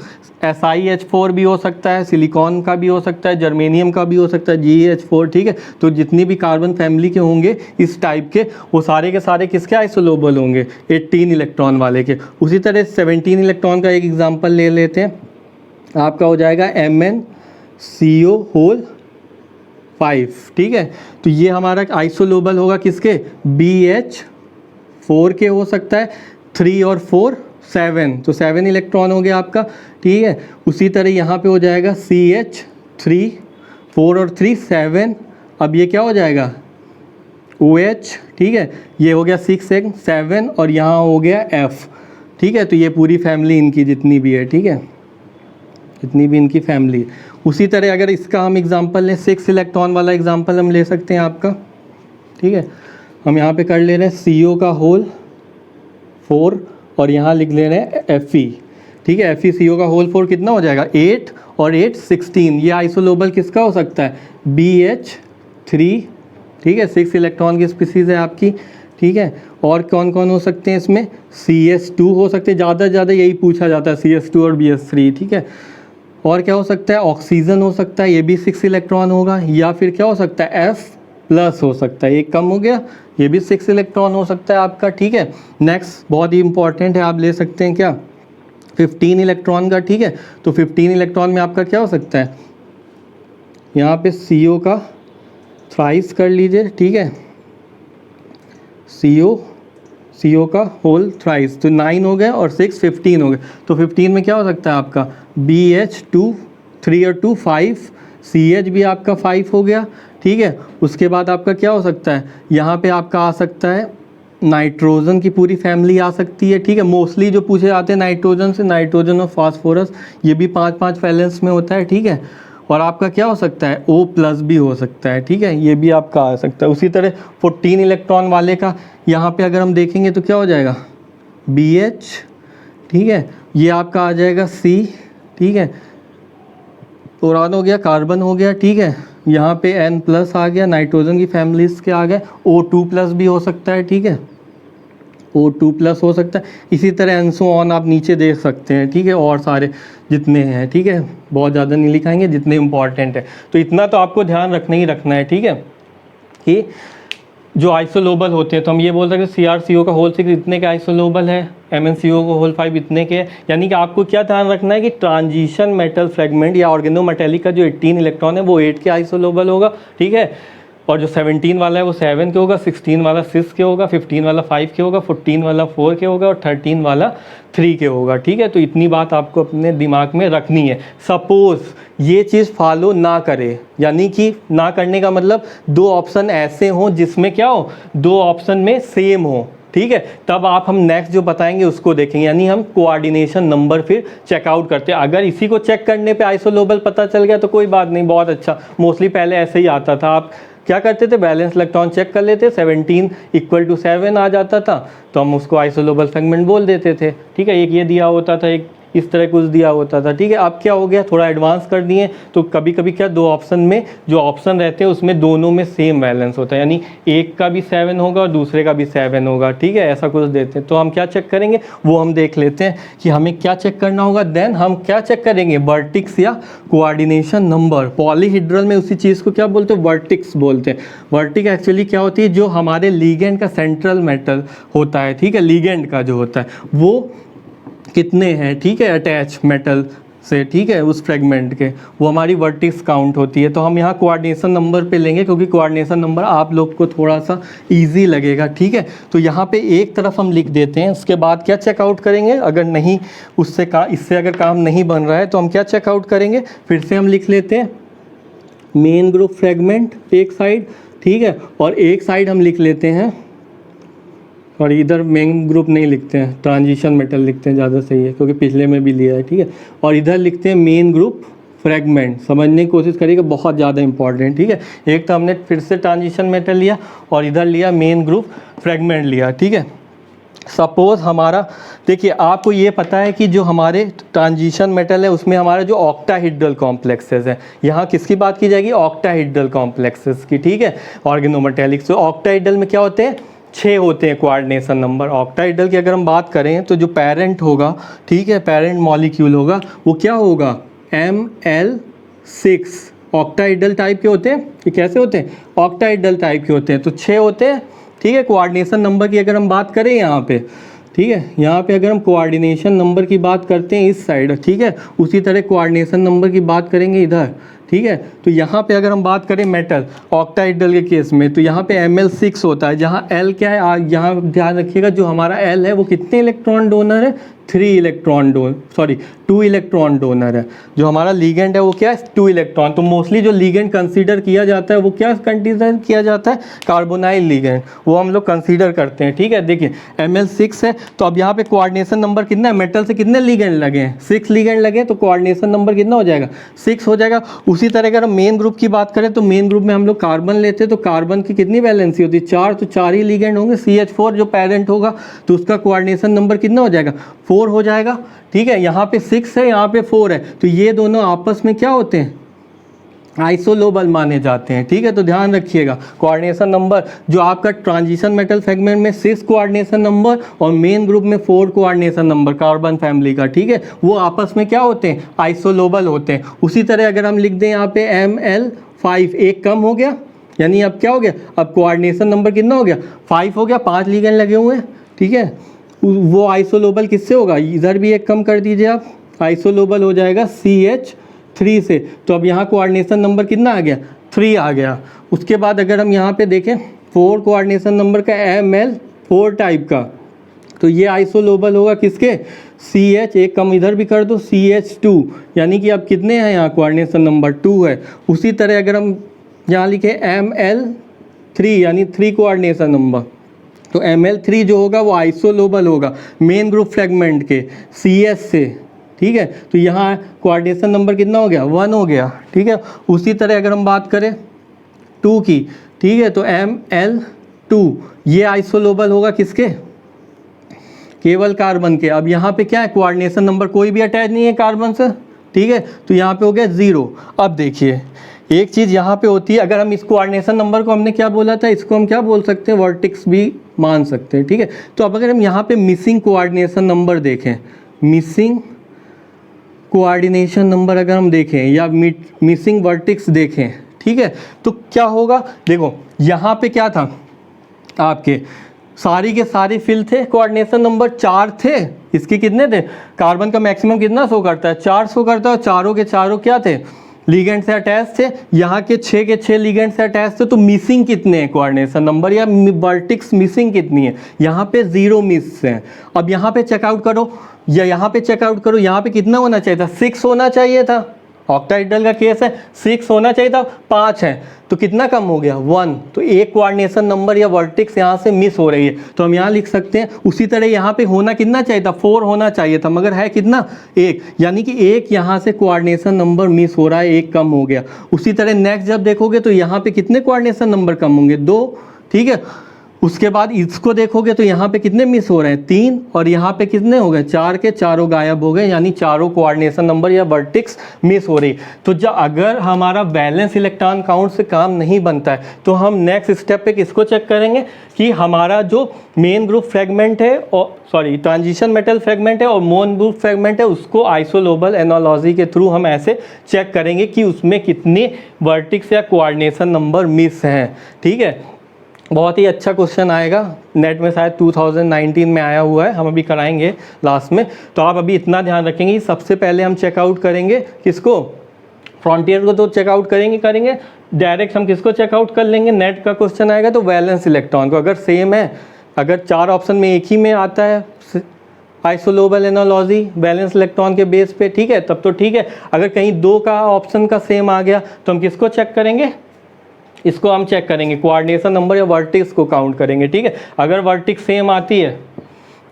S1: SiH4 भी हो सकता है, सिलिकॉन का भी हो सकता है, जर्मेनियम का भी हो सकता है, GeH4, ठीक है। तो जितनी भी कार्बन फैमिली के होंगे इस टाइप के, वो सारे के सारे किसके आइसोलोबल होंगे, 18 इलेक्ट्रॉन वाले के। उसी तरह 17 इलेक्ट्रॉन का एक एग्जांपल ले लेते हैं, आपका हो जाएगा MnCO होल 5, ठीक है। तो ये हमारा आइसोलोबल होगा किसके, BH4 के हो सकता है, 3 और 4 7, तो 7 इलेक्ट्रॉन हो गया आपका, ठीक है। उसी तरह यहाँ पे हो जाएगा CH3, 4 और 3 7, अब ये क्या हो जाएगा OH, ठीक है, ये हो गया 6 7, और यहाँ हो गया F, ठीक है। तो ये पूरी फैमिली इनकी जितनी भी है, ठीक है, जितनी भी इनकी फैमिली है। उसी तरह अगर इसका हम एग्जांपल लें, 6 इलेक्ट्रॉन वाला एग्जांपल हम ले सकते हैं आपका, ठीक है। हम यहाँ पे कर ले रहे हैं CO का होल 4, और यहाँ लिख ले रहे हैं Fe, ठीक है, FeCO का होल 4 कितना हो जाएगा 8 और 8 16। ये आइसोलोबल किसका हो सकता है, BH3, ठीक है, 6 इलेक्ट्रॉन की स्पीसीज है आपकी। ठीक है। और कौन कौन हो सकते हैं इसमें, CS2 हो सकते हैं, ज़्यादा से ज़्यादा यही पूछा जाता है CS2 और BS3, ठीक है। और क्या हो सकता है, ऑक्सीजन हो सकता है, ये भी 6 इलेक्ट्रॉन होगा, या फिर क्या हो सकता है F+ हो सकता है, एक कम हो गया, ये भी 6 इलेक्ट्रॉन हो सकता है आपका, ठीक है। नेक्स्ट बहुत ही इंपॉर्टेंट है, आप ले सकते हैं क्या 15 इलेक्ट्रॉन का, ठीक है। तो 15 इलेक्ट्रॉन में आपका क्या हो सकता है, यहाँ पे CO का थ्राइस कर लीजिए, ठीक है, CO का होल थ्राइस, तो 9 हो गए और 6 15 हो गए। तो 15 में क्या हो सकता है आपका BH2 3 और 2 5, CH भी आपका 5 हो गया, ठीक है। उसके बाद आपका क्या हो सकता है, यहाँ पे आपका आ सकता है नाइट्रोजन की पूरी फैमिली आ सकती है, ठीक है। मोस्टली जो पूछे जाते हैं नाइट्रोजन से, नाइट्रोजन और फास्फोरस, ये भी 5-5 वैलेंस में होता है, ठीक है। और आपका क्या हो सकता है O+ भी हो सकता है, ठीक है, ये भी आपका आ सकता है। उसी तरह 14 इलेक्ट्रॉन वाले का यहाँ पे अगर हम देखेंगे तो क्या हो जाएगा BH, ठीक है, ये आपका आ जाएगा C, ठीक है, बोरान हो गया, कार्बन हो गया, ठीक है, यहाँ पे N+ आ गया, नाइट्रोजन की फैमिलीज के आ गए, O2+ भी हो सकता है, ठीक है, O2+ हो सकता है। इसी तरह एंड सो ऑन आप नीचे देख सकते हैं, ठीक है, और सारे जितने हैं, ठीक है, बहुत ज़्यादा नहीं लिखाएंगे, जितने इंपॉर्टेंट है। तो इतना तो आपको ध्यान रखना ही रखना है, ठीक है, कि जो आइसोलोबल होते हैं, तो हम ये बोल सकते हैं CrCO का होल 6 इतने के आइसोलोबल है, MnCO का होल 5 इतने के, यानी कि आपको क्या ध्यान रखना है कि ट्रांजिशन मेटल फ्रेगमेंट या ऑर्गेनोमेटेलिक का जो 18 इलेक्ट्रॉन है वो 8 के आइसोलोबल होगा, ठीक है। और जो 17 वाला है वो 7 के होगा, 16 वाला 6 के होगा, 15 वाला 5 के होगा, 14 वाला 4 के होगा और 13 वाला 3 के होगा, ठीक है। तो इतनी बात आपको अपने दिमाग में रखनी है। सपोज़ ये चीज़ फॉलो ना करे, यानी कि ना करने का मतलब 2 ऑप्शन ऐसे हों जिसमें क्या हो, 2 ऑप्शन में सेम हो, ठीक है, तब आप हम नेक्स्ट जो बताएंगे उसको देखेंगे, यानी हम कोऑर्डिनेशन नंबर फिर चेकआउट करते हैं। अगर इसी को चेक करने पे आइसोलोबल पता चल गया तो कोई बात नहीं, बहुत अच्छा। मोस्टली पहले ऐसे ही आता था, आप क्या करते थे, बैलेंस इलेक्ट्रॉन चेक कर लेते, 17 = 7 आ जाता था तो हम उसको आइसोलोबल फ्रेगमेंट बोल देते थे, ठीक है। एक ये दिया होता था, एक इस तरह कुछ दिया होता था, ठीक है। अब क्या हो गया, थोड़ा एडवांस कर दिए, तो कभी कभी क्या 2 ऑप्शन में जो ऑप्शन रहते हैं उसमें दोनों में सेम बैलेंस होता है, यानी एक का भी 7 होगा और दूसरे का भी 7 होगा, ठीक है, ऐसा कुछ देते हैं। तो हम क्या चेक करेंगे वो हम देख लेते हैं कि हमें क्या चेक करना होगा। देन हम क्या चेक करेंगे, वर्टिक्स या कोऑर्डिनेशन नंबर। पॉलीहेड्रल में उसी चीज़ को क्या बोलते हैं, वर्टिक्स बोलते हैं। वर्टिक एक्चुअली क्या होती है, जो हमारे लिगेंड का सेंट्रल मेटल होता है, ठीक है, लिगेंड का जो होता है वो कितने हैं, ठीक है, अटैच मेटल से, ठीक है, उस फ्रेगमेंट के, वो हमारी वर्टिक्स काउंट होती है। तो हम यहाँ कोऑर्डिनेशन नंबर पे लेंगे क्योंकि कोऑर्डिनेशन नंबर आप लोग को थोड़ा सा इजी लगेगा, ठीक है। तो यहाँ पे एक तरफ हम लिख देते हैं, उसके बाद क्या चेकआउट करेंगे, अगर नहीं इससे अगर काम नहीं बन रहा है तो हम क्या चेकआउट करेंगे, फिर से हम लिख लेते हैं मेन ग्रुप फ्रेगमेंट एक साइड, ठीक है, और एक साइड हम लिख लेते हैं, और इधर मेन ग्रुप नहीं लिखते हैं, ट्रांजिशन मेटल लिखते हैं, ज़्यादा सही है क्योंकि पिछले में भी लिया है, ठीक है। और इधर लिखते हैं मेन ग्रुप फ्रेगमेंट, समझने की कोशिश करिएगा, बहुत ज़्यादा इंपॉर्टेंट, ठीक है। एक तो हमने फिर से ट्रांजिशन मेटल लिया और इधर लिया मेन ग्रुप फ्रेगमेंट लिया, ठीक है। सपोज़ हमारा, देखिए आपको ये पता है कि जो हमारे ट्रांजिशन मेटल है उसमें हमारा जो ऑक्टाहेड्रल कॉम्प्लेक्सेस है, यहाँ किसकी बात की जाएगी, ऑक्टाहेड्रल कॉम्प्लेक्सेस की, ठीक है, ऑर्गेनोमेटेलिक्स। तो ऑक्टाहेड्रल में क्या होते हैं, 6 होते हैं कोऑर्डिनेशन नंबर। ऑक्टाहेड्रल की अगर हम बात करें तो जो पेरेंट होगा, ठीक है, पेरेंट मॉलिक्यूल होगा वो क्या होगा, Ml6। ऑक्टाहेड्रल टाइप के होते हैं, ये कैसे होते हैं, ऑक्टाहेड्रल टाइप के होते हैं, तो 6 होते हैं, ठीक है। कोऑर्डिनेशन नंबर की अगर हम बात करें यहाँ पे, ठीक है, यहाँ पे अगर हम कोऑर्डिनेशन नंबर की बात करते हैं इस साइड, ठीक है, उसी तरह कोऑर्डिनेशन नंबर की बात करेंगे इधर, ठीक है। तो यहाँ पे अगर हम बात करें मेटल ऑक्टाहेड्रल के केस में, तो यहाँ पे Ml6 होता है, जहाँ L क्या है, यहाँ ध्यान रखिएगा, जो हमारा L है वो कितने इलेक्ट्रॉन डोनर है, 2 इलेक्ट्रॉन डोनर है। जो हमारा लीगेंड है वो क्या है, 2 इलेक्ट्रॉन। तो मोस्टली जो लीगेंड कंसीडर किया जाता है वो क्या कंसीडर किया जाता है, कार्बोनाइल लीगेंड, वो हम लोग कंसीडर करते हैं, ठीक है। देखिए Ml6 है, तो अब यहाँ पे कोऑर्डिनेशन नंबर कितना है, मेटल से कितने लीगेंड लगे हैं, 6 लीगेंड लगे, तो कोऑर्डिनेशन नंबर कितना हो जाएगा, 6 हो जाएगा। उसी तरह अगर हम मेन ग्रुप की बात करें तो मेन ग्रुप में हम लोग कार्बन लेते हैं, तो कार्बन की कितनी वैलेंसी होती है, 4, तो 4 ही लीगेंड होंगे। CH4 जो पेरेंट होगा तो उसका कोऑर्डिनेशन नंबर कितना हो जाएगा, 4 हो जाएगा, ठीक है। यहाँ पे 6 है, यहाँ पे 4 है, तो ये दोनों आपस में क्या होते हैं, आइसोलोबल माने जाते हैं, ठीक है। तो ध्यान रखिएगा, कोऑर्डिनेशन नंबर जो आपका ट्रांजिशन मेटल फ्रेगमेंट में 6 कोऑर्डिनेशन नंबर और मेन ग्रुप में 4 कोऑर्डिनेशन नंबर कार्बन फैमिली का, ठीक है, वो आपस में क्या होते हैं, आइसोलोबल होते हैं। उसी तरह अगर हम लिख दें यहाँ पे ML5, एक कम हो गया, यानी अब क्या हो गया, अब कोऑर्डिनेशन नंबर कितना हो गया, 5 हो गया, 5 लिगेंड लगे हुए हैं, ठीक है। वो आइसोलोबल किससे होगा, इधर भी एक कम कर दीजिए आप, आइसोलोबल हो जाएगा CH3 से। तो अब यहाँ कोऑर्डिनेशन नंबर कितना आ गया, 3 आ गया। उसके बाद अगर हम यहाँ पे देखें 4 कोऑर्डिनेशन नंबर का ML4 टाइप का, तो ये आइसोलोबल होगा किसके, CH, एक कम इधर भी कर दो, CH2, यानी कि अब कितने हैं यहाँ, कोऑर्डिनेशन नंबर 2 है। उसी तरह अगर हम यहाँ लिखे ML3, यानी 3 कोऑर्डिनेशन नंबर, तो ML3 जो होगा वो आइसोलोबल होगा मेन ग्रुप फ्रेगमेंट के CS से, ठीक है। तो यहाँ कोऑर्डिनेशन नंबर कितना हो गया, 1 हो गया, ठीक है। उसी तरह अगर हम बात करें 2 की, ठीक है, तो ML2 ये आइसोलोबल होगा किसके, केवल कार्बन के। अब यहाँ पे क्या है, कोऑर्डिनेशन नंबर कोई भी अटैच नहीं है कार्बन से, ठीक है, तो यहाँ पे हो गया 0। अब देखिए एक चीज़ यहाँ पे होती है, अगर हम इस कोऑर्डिनेशन नंबर को हमने क्या बोला था, इसको हम क्या बोल सकते हैं, वर्टिक्स भी मान सकते हैं, ठीक है। तो अब अगर हम यहाँ पे मिसिंग कोऑर्डिनेशन नंबर देखें, मिसिंग कोऑर्डिनेशन नंबर अगर हम देखें या मिसिंग वर्टिक्स देखें, ठीक है, तो क्या होगा, देखो यहाँ पे क्या था, आपके सारी के सारे फिल थे, कोऑर्डिनेशन नंबर 4 थे, इसके कितने थे, कार्बन का मैक्सिमम कितना शो करता है, 4 शो करता है, और चारों के चारों क्या थे, लिगेंड से अटैच थे। यहाँ के 6 के 6 लिगेंड से अटैच थे, तो मिसिंग कितने हैं कोऑर्डिनेशन नंबर या वर्टिक्स मिसिंग कितनी है, यहाँ पे 0 मिस है। अब यहाँ पे चेकआउट करो या यहाँ पे चेकआउट करो, यहाँ पे कितना होना चाहिए था, 6 होना चाहिए था, ऑक्टाहेड्रल का केस है, 6 होना चाहिए था, 5 है, तो कितना कम हो गया, 1। तो एक कोऑर्डिनेशन नंबर या वर्टिक्स यहाँ से मिस हो रही है, तो हम यहाँ लिख सकते हैं। उसी तरह यहाँ पे होना कितना चाहिए था, 4 होना चाहिए था, मगर है कितना, 1, यानी कि एक यहाँ से कोऑर्डिनेशन नंबर मिस हो रहा है, एक कम हो गया। उसी तरह नेक्स्ट जब देखोगे तो यहाँ पे कितने कोऑर्डिनेशन नंबर कम होंगे, 2, ठीक है। उसके बाद इसको देखोगे तो यहाँ पे कितने मिस हो रहे हैं, 3, और यहाँ पे कितने हो गए, 4 के चारों गायब हो गए, यानी चारों कोऑर्डिनेशन नंबर या वर्टिक्स मिस हो रही। तो जब अगर हमारा बैलेंस इलेक्ट्रॉन काउंट से काम नहीं बनता है, तो हम नेक्स्ट स्टेप पे किसको चेक करेंगे कि हमारा जो मेन ग्रुप फ्रेगमेंट है, और सॉरी ट्रांजिशन मेटल फ्रेगमेंट है और मेन ग्रुप फ्रेगमेंट है, उसको आइसोलोबल एनालॉजी के थ्रू हम ऐसे चेक करेंगे कि उसमें कितने वर्टिक्स या कोऑर्डिनेशन नंबर मिस हैं, ठीक है। बहुत ही अच्छा क्वेश्चन आएगा नेट में, शायद 2019 में आया हुआ है, हम अभी कराएंगे लास्ट में। तो आप अभी इतना ध्यान रखेंगे, सबसे पहले हम चेकआउट करेंगे किसको, फ्रंटियर को तो चेकआउट करेंगे, डायरेक्ट हम किसको चेकआउट कर लेंगे, नेट का क्वेश्चन आएगा तो वैलेंस इलेक्ट्रॉन को। अगर सेम है, अगर 4 ऑप्शन में एक ही में आता है आइसोलोबल एनालॉजी वैलेंस इलेक्ट्रॉन के बेस पे, ठीक है, तब तो ठीक है। अगर कहीं 2 का ऑप्शन का सेम आ गया तो हम किसको चेक करेंगे, इसको हम चेक करेंगे, कोऑर्डिनेशन नंबर या वर्टिक्स को काउंट करेंगे, ठीक है। अगर वर्टिक्स सेम आती है,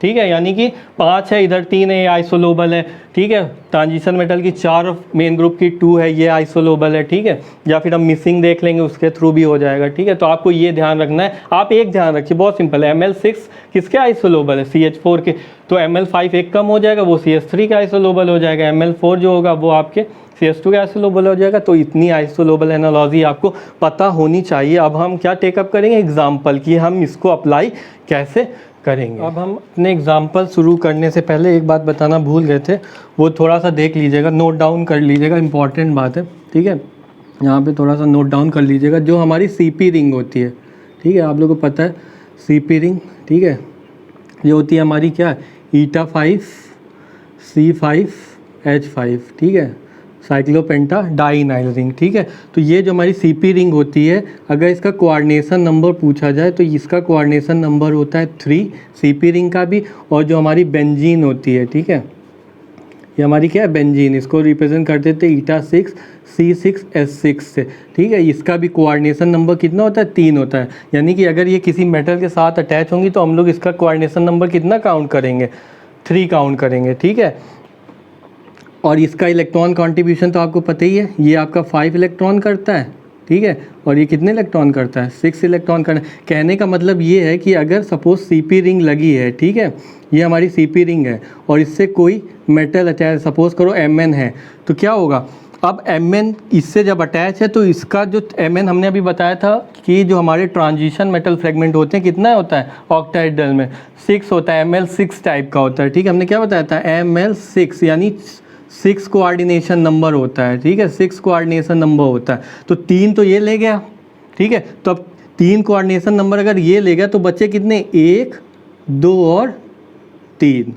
S1: ठीक है, यानी कि 5 है, इधर 3 है, ये आइसोलोबल है, ठीक है। ट्रांजिशन मेटल की 4 मेन ग्रुप की 2 है, ये आइसोलोबल है, ठीक है। या फिर हम मिसिंग देख लेंगे, उसके थ्रू भी हो जाएगा, ठीक है। तो आपको ये ध्यान रखना है, आप एक ध्यान रखिए, बहुत सिंपल है, ML6 किसके आइसोलोबल है, CH4 के, तो ML5 एक कम हो जाएगा, वो CH3 का आइसोलोबल हो जाएगा, ML4 जो होगा वो आपके CS2 का आइसोलोबल हो जाएगा। तो इतनी आइसोलोबल एनालॉजी आपको पता होनी चाहिए। अब हम क्या टेकअप करेंगे, एग्जाम्पल कि हम इसको अप्लाई कैसे करेंगे। अब हम अपने एग्जाम्पल शुरू करने से पहले एक बात बताना भूल गए थे, वो थोड़ा सा देख लीजिएगा, नोट डाउन कर लीजिएगा, इंपॉर्टेंट बात है, ठीक है। यहाँ पे थोड़ा सा नोट डाउन कर लीजिएगा, जो हमारी CP रिंग होती है, ठीक है, आप लोगों को पता है CP रिंग, ठीक है, ये होती है हमारी क्या, eta5 C5H5, ठीक है, साइक्लोपेंटा डाइनाइल रिंग, ठीक है। तो ये जो हमारी CP रिंग होती है, अगर इसका कोऑर्डिनेशन नंबर पूछा जाए तो इसका कोऑर्डिनेशन नंबर होता है 3 CP रिंग का भी, और जो हमारी बेंजीन होती है, ठीक है, ये हमारी क्या है बेंजीन, इसको रिप्रेजेंट कर देते हैं eta6 C6H6 से, ठीक है। इसका भी कोऑर्डिनेशन नंबर कितना होता है, 3 होता है, यानी कि अगर ये किसी मेटल के साथ अटैच होंगी तो हम लोग इसका कोऑर्डिनेशन नंबर कितना काउंट करेंगे, 3 काउंट करेंगे, ठीक है। और इसका इलेक्ट्रॉन कॉन्ट्रीब्यूशन तो आपको पता ही है, ये आपका 5 इलेक्ट्रॉन करता है, ठीक है, और ये कितने इलेक्ट्रॉन करता है, 6 इलेक्ट्रॉन करना। कहने का मतलब ये है कि अगर सपोज CP रिंग लगी है, ठीक है, ये हमारी CP रिंग है और इससे कोई मेटल अटैच, सपोज करो Mn है, तो क्या होगा, अब Mn इससे जब अटैच है तो इसका जो Mn हमने अभी बताया था कि जो हमारे ट्रांजिशन मेटल फ्रेगमेंट होते हैं कितना होता है ऑक्टाहेड्रल में 6 होता है, Ml6 टाइप का होता है, ठीक है। हमने क्या बताया था Ml6 यानी 6 कोऑर्डिनेशन नंबर होता है, ठीक है, 6 कोऑर्डिनेशन नंबर होता है। तो 3 तो ये ले गया, ठीक है। तो अब 3 कोऑर्डिनेशन नंबर अगर ये ले गया तो बचे कितने, 1 2 और 3।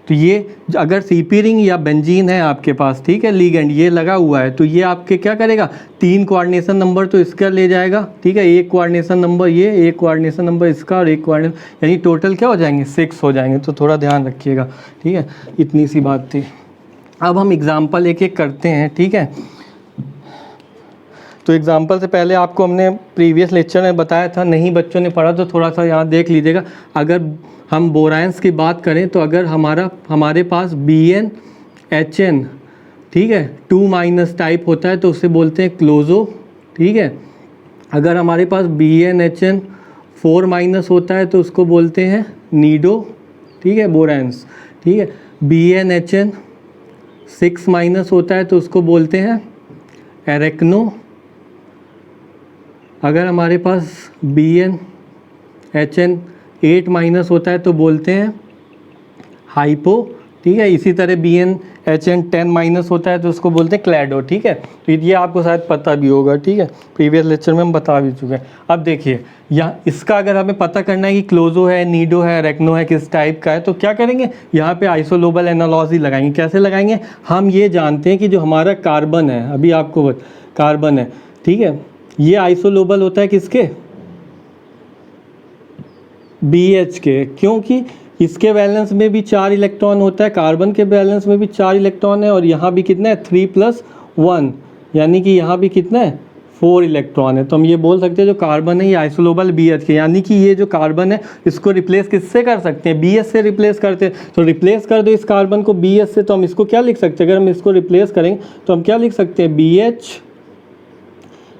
S1: तो ये अगर सीपी रिंग या बेंजीन है आपके पास, ठीक है, लिगेंड ये लगा हुआ है, तो ये आपके क्या करेगा, 3 कोऑर्डिनेशन नंबर तो इसका ले जाएगा, ठीक है, 1 कोऑर्डिनेशन नंबर ये, 1 कोऑर्डिनेशन नंबर इसका और 1 कोऑर्डिनेशन, यानी टोटल क्या हो जाएंगे, 6 हो जाएंगे। तो थोड़ा ध्यान रखिएगा, ठीक है, इतनी सी बात थी। अब हम एग्जाम्पल एक एक करते हैं, ठीक है। तो एग्जाम्पल से पहले आपको हमने प्रीवियस लेक्चर में बताया था, नहीं बच्चों ने पढ़ा तो थोड़ा सा यहाँ देख लीजिएगा। अगर हम बोराइंस की बात करें तो अगर हमारे पास BnHn, ठीक है, 2- टाइप होता है तो उसे बोलते हैं क्लोजो, ठीक है। अगर हमारे पास BnHn 4- होता है तो उसको बोलते हैं नीडो, ठीक है, बोराइंस, ठीक है। BnHn 6- होता है तो उसको बोलते हैं एरेक्नो। अगर हमारे पास BnHn 8- होता है तो बोलते हैं हाइपो, ठीक है। इसी तरह BnHn 10- होता है तो उसको बोलते हैं क्लैडो, ठीक है। तो ये आपको शायद पता भी होगा, ठीक है, प्रीवियस लेक्चर में हम बता भी चुके हैं। अब देखिए यहाँ इसका अगर हमें पता करना है कि क्लोजो है, नीडो है, रेक्नो है, किस टाइप का है, तो क्या करेंगे, यहाँ पे आइसोलोबल एनालॉजी लगाएंगे। कैसे लगाएंगे, हम ये जानते हैं कि जो हमारा कार्बन है, अभी आपको कार्बन है, ठीक है, ये आइसोलोबल होता है किसके, BH के, क्योंकि इसके बैलेंस में भी 4 इलेक्ट्रॉन होता है, कार्बन के बैलेंस में भी 4 इलेक्ट्रॉन है, और यहाँ भी कितना है 3+1, यानी कि यहाँ भी कितना है 4 इलेक्ट्रॉन है। तो हम ये बोल सकते हैं जो कार्बन है ये आइसोलोबल BH के, यानी कि ये जो कार्बन है इसको रिप्लेस किससे कर सकते हैं, BH से रिप्लेस करते हैं। तो रिप्लेस कर दो इस कार्बन को BH से, तो हम इसको क्या लिख सकते हैं, अगर हम इसको रिप्लेस करेंगे तो हम क्या लिख सकते हैं, BH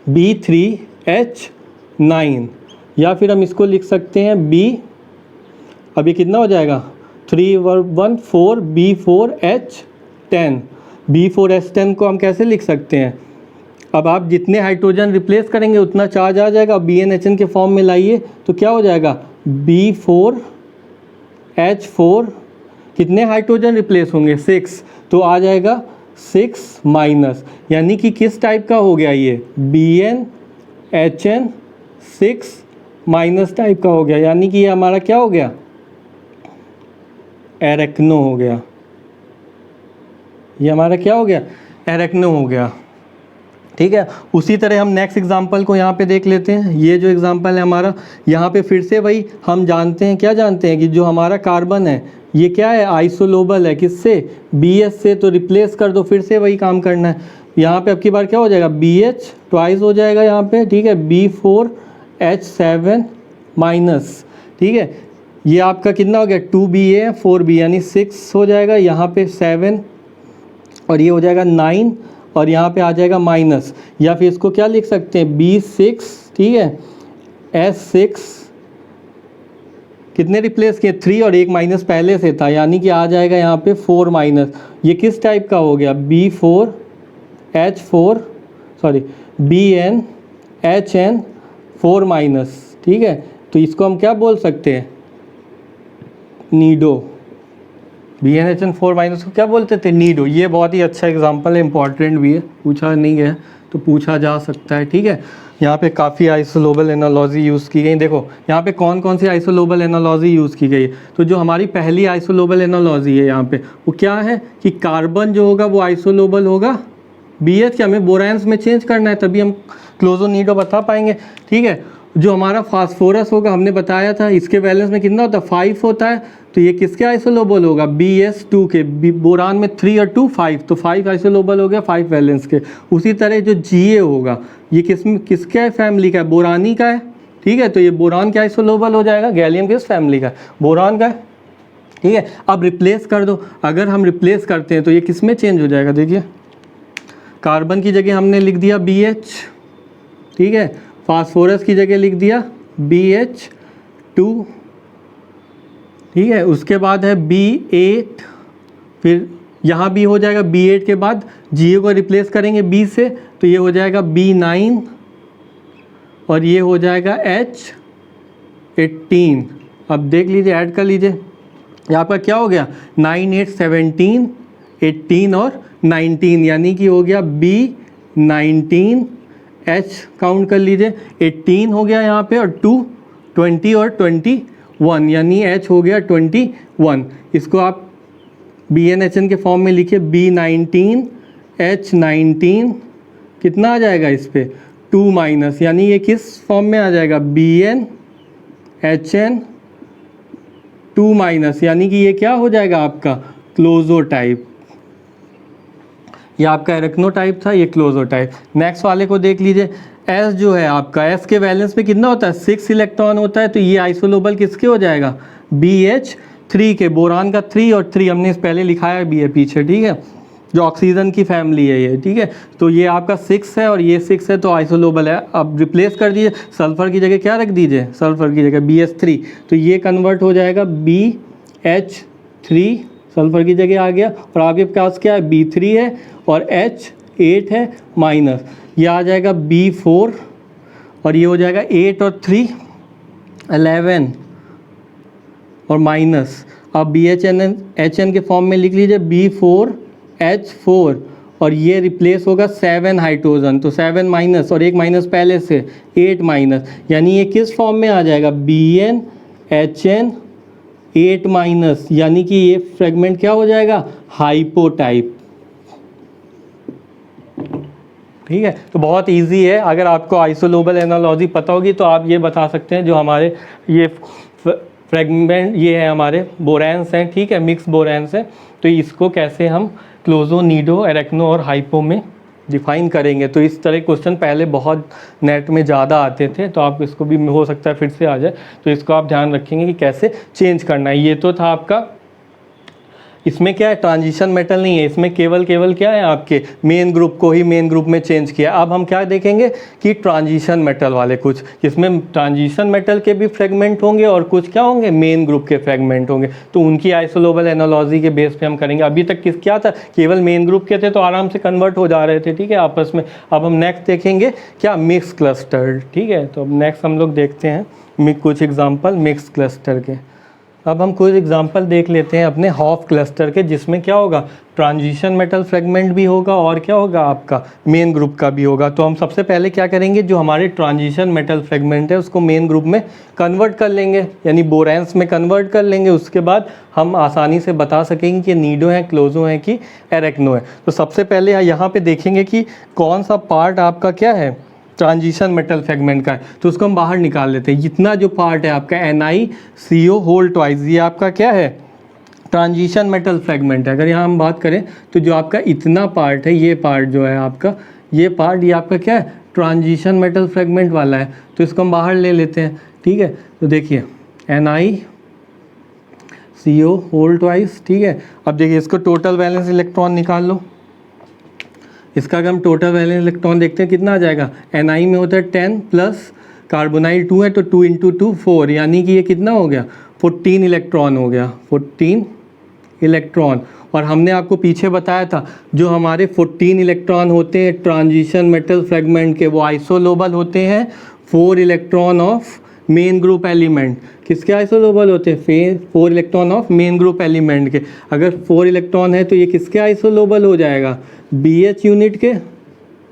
S1: B3H9, या फिर हम इसको लिख सकते हैं अब ये कितना हो जाएगा 3 1 4 B4H10। B4H10 को हम कैसे लिख सकते हैं, अब आप जितने हाइड्रोजन रिप्लेस करेंगे उतना चार्ज आ जाएगा। BnHn के फॉर्म में लाइए तो क्या हो जाएगा B4H4, कितने हाइड्रोजन रिप्लेस होंगे 6, तो आ जाएगा 6-, यानी कि किस टाइप का हो गया ये BnHn 6- टाइप का हो गया, यानी कि ये हमारा क्या हो गया, एरेक्नो हो गया। ये हमारा क्या हो गया, एरेक्नो हो गया, ठीक है। उसी तरह हम नेक्स्ट एग्जांपल को यहाँ पे देख लेते हैं। ये जो एग्जांपल है हमारा, यहाँ पे फिर से वही हम जानते हैं, क्या जानते हैं कि जो हमारा कार्बन है ये क्या है, आइसोलोबल है, किससे, BH से, तो रिप्लेस कर दो, फिर से वही काम करना है। यहाँ पे अब की बार क्या हो जाएगा, BH ट्वाइस हो जाएगा यहाँ पे, ठीक है, B4H7-, ठीक है। ये आपका कितना हो गया 2Ba 4B, यानी 6 हो जाएगा, यहाँ पे 7 और ये हो जाएगा 9 और यहाँ पे आ जाएगा माइनस, या फिर इसको क्या लिख सकते हैं B6, ठीक है, S6, कितने रिप्लेस किए 3 और 1 माइनस पहले से था, यानी कि आ जाएगा यहाँ पे 4-। ये किस टाइप का हो गया B4H4 BnHn 4-, ठीक है। तो इसको हम क्या बोल सकते हैं, नीडो। BnHn 4- को क्या बोलते थे, नीडो। ये बहुत ही अच्छा एग्जांपल है, इंपॉर्टेंट भी है, पूछा नहीं गया तो पूछा जा सकता है, ठीक है। यहाँ पे काफ़ी आइसोलोबल एनालॉजी यूज़ की गई। देखो यहाँ पे कौन कौन सी आइसोलोबल एनालॉजी यूज़ की गई है। तो जो हमारी पहली आइसोलोबल एनालॉजी है यहाँ पे वो क्या है कि कार्बन जो होगा वो आइसोलोबल होगा BH के, हमें बोराइंस में चेंज करना है तभी हम क्लोजो नीडो बता पाएंगे, ठीक है। जो हमारा फास्फोरस होगा हमने बताया था इसके बैलेंस में कितना होता है 5 होता है, तो ये किसके आइसोलोबल होगा BS2 के। बोरान में 3 और 2 5, तो 5 आइसोलोबल हो गया 5 वैलेंस के। उसी तरह जो Ga होगा ये किसके फैमिली का है, बोरानी का है, ठीक है। तो ये बोरान के आइसोलोबल हो जाएगा। गैलियम किस फैमिली का है, बोरान का है, ठीक है। अब रिप्लेस कर दो, अगर हम रिप्लेस करते हैं तो ये किस में चेंज हो जाएगा, देखिए कार्बन की जगह हमने लिख दिया BH, ठीक है, फास्फोरस की जगह लिख दिया BH2, ठीक है। उसके बाद है B8, फिर यहाँ भी हो जाएगा B8 के बाद Ga को रिप्लेस करेंगे B से, तो ये हो जाएगा B9 और ये हो जाएगा H18। अब देख लीजिए, ऐड कर लीजिए, यहाँ पर क्या हो गया 9, 8, 17, 18 और 19, यानी कि हो गया B19। H काउंट कर लीजिए, 18 हो गया यहाँ पे और 2 20 और 21, यानी H हो गया 21। इसको आप BnHn के फॉर्म में लिखिए, B19 H19 कितना आ जाएगा इस पे 2 माइनस, यानी ये किस फॉर्म में आ जाएगा BnHn 2 माइनस, यानी कि ये क्या हो जाएगा आपका क्लोजो टाइप। ये आपका एरेक्नो टाइप था, ये क्लोजो टाइप। नेक्स्ट वाले को देख लीजिए, S जो है आपका, S के वैलेंस में कितना होता है 6 इलेक्ट्रॉन होता है, तो ये आइसोलोबल किसके हो जाएगा BH3 के, बोरान का 3 और 3 हमने इस पहले लिखाया भी है पीछे, ठीक है, जो ऑक्सीजन की फैमिली है ये, ठीक है। तो ये आपका 6 है और ये 6 है, तो आइसोलोबल है। अब रिप्लेस कर दीजिए, सल्फर की जगह क्या रख दीजिए, सल्फर की जगह BH3, तो ये कन्वर्ट हो जाएगा BH3, सल्फर की जगह आ गया, और आपके पास क्या है B3 है और H8 है माइनस, ये आ जाएगा B4 और ये हो जाएगा 8 और 3 11 और माइनस। अब BHN के फॉर्म में लिख लीजिए B4H4 और ये रिप्लेस होगा 7 हाइड्रोजन, तो 7 माइनस और एक माइनस पहले से 8 माइनस, यानी ये किस फॉर्म में आ जाएगा BnHn 8 माइनस, यानी कि ये फ्रेगमेंट क्या हो जाएगा हाइपो टाइप। ठीक है, तो बहुत इजी है, अगर आपको आइसोलोबल एनालॉजी पता होगी तो आप ये बता सकते हैं जो हमारे ये फ्रेगमेंट ये है हमारे बोरैंस हैं, ठीक है, मिक्स बोरैंस हैं, तो इसको कैसे हम क्लोजो, नीडो, एरेक्नो और हाइपो में डिफाइन करेंगे। तो इस तरह क्वेश्चन पहले बहुत नेट में ज़्यादा आते थे, तो आप इसको भी हो सकता है फिर से आ जाए, तो इसको आप ध्यान रखेंगे कि कैसे चेंज करना है। ये तो था आपका, इसमें क्या है ट्रांजिशन मेटल नहीं है, इसमें केवल क्या है आपके मेन ग्रुप को ही मेन ग्रुप में चेंज किया। अब हम क्या देखेंगे कि ट्रांजिशन मेटल वाले कुछ, इसमें ट्रांजिशन मेटल के भी फ्रेगमेंट होंगे और कुछ क्या होंगे मेन ग्रुप के फ्रेगमेंट होंगे, तो उनकी आइसोलोबल एनालॉजी के बेस पे हम करेंगे। अभी तक क्या था, केवल मेन ग्रुप के थे तो आराम से कन्वर्ट हो जा रहे थे, ठीक है, आपस में। अब हम नेक्स्ट देखेंगे क्या मिक्स क्लस्टर, ठीक है। तो अब नेक्स्ट हम लोग देखते हैं कुछ एग्जाम्पल मिक्स क्लस्टर के। अब हम कुछ एग्जांपल देख लेते हैं अपने हॉफ क्लस्टर के, जिसमें क्या होगा ट्रांजिशन मेटल फ्रेगमेंट भी होगा और क्या होगा आपका मेन ग्रुप का भी होगा। तो हम सबसे पहले क्या करेंगे, जो हमारे ट्रांजिशन मेटल फ्रेगमेंट है उसको मेन ग्रुप में कन्वर्ट कर लेंगे, यानी बोरैंस में कन्वर्ट कर लेंगे। उसके बाद हम आसानी से बता सकेंगे कि नीडो है, क्लोजो है कि एरेक्नो है। तो सबसे पहले यहाँ पर देखेंगे कि कौन सा पार्ट आपका क्या है ट्रांजिशन मेटल फ्रेगमेंट का है, तो उसको हम बाहर निकाल लेते हैं। जितना जो पार्ट है आपका NiCO होल ट्वाइस, ये आपका क्या है ट्रांजिशन मेटल फ्रेगमेंट है। अगर यहाँ हम बात करें तो जो आपका इतना पार्ट है, ये पार्ट जो है आपका, ये पार्ट ये आपका क्या है ट्रांजिशन मेटल फ्रेगमेंट वाला है, तो इसको हम बाहर ले लेते हैं, ठीक है। तो देखिए NiCO होल ट्वाइस, ठीक है। अब देखिए इसको टोटल वैलेंस इलेक्ट्रॉन निकाल लो, इसका अगर हम टोटल वैलेंस इलेक्ट्रॉन देखते हैं कितना आ जाएगा, Ni में होता है 10 प्लस कार्बोनाइल 2 है, तो 2 × 2 4, यानी कि ये कितना हो गया 14 इलेक्ट्रॉन हो गया, 14 इलेक्ट्रॉन। और हमने आपको पीछे बताया था जो हमारे 14 इलेक्ट्रॉन होते हैं ट्रांजिशन मेटल फ्रेगमेंट के, वो आइसोलोबल होते हैं 4 electron of main group element. किसके आइसोलोबल होते हैं 4 electron of main group element के। अगर 4 इलेक्ट्रॉन है तो ये किसके आइसोलोबल हो जाएगा BH यूनिट के,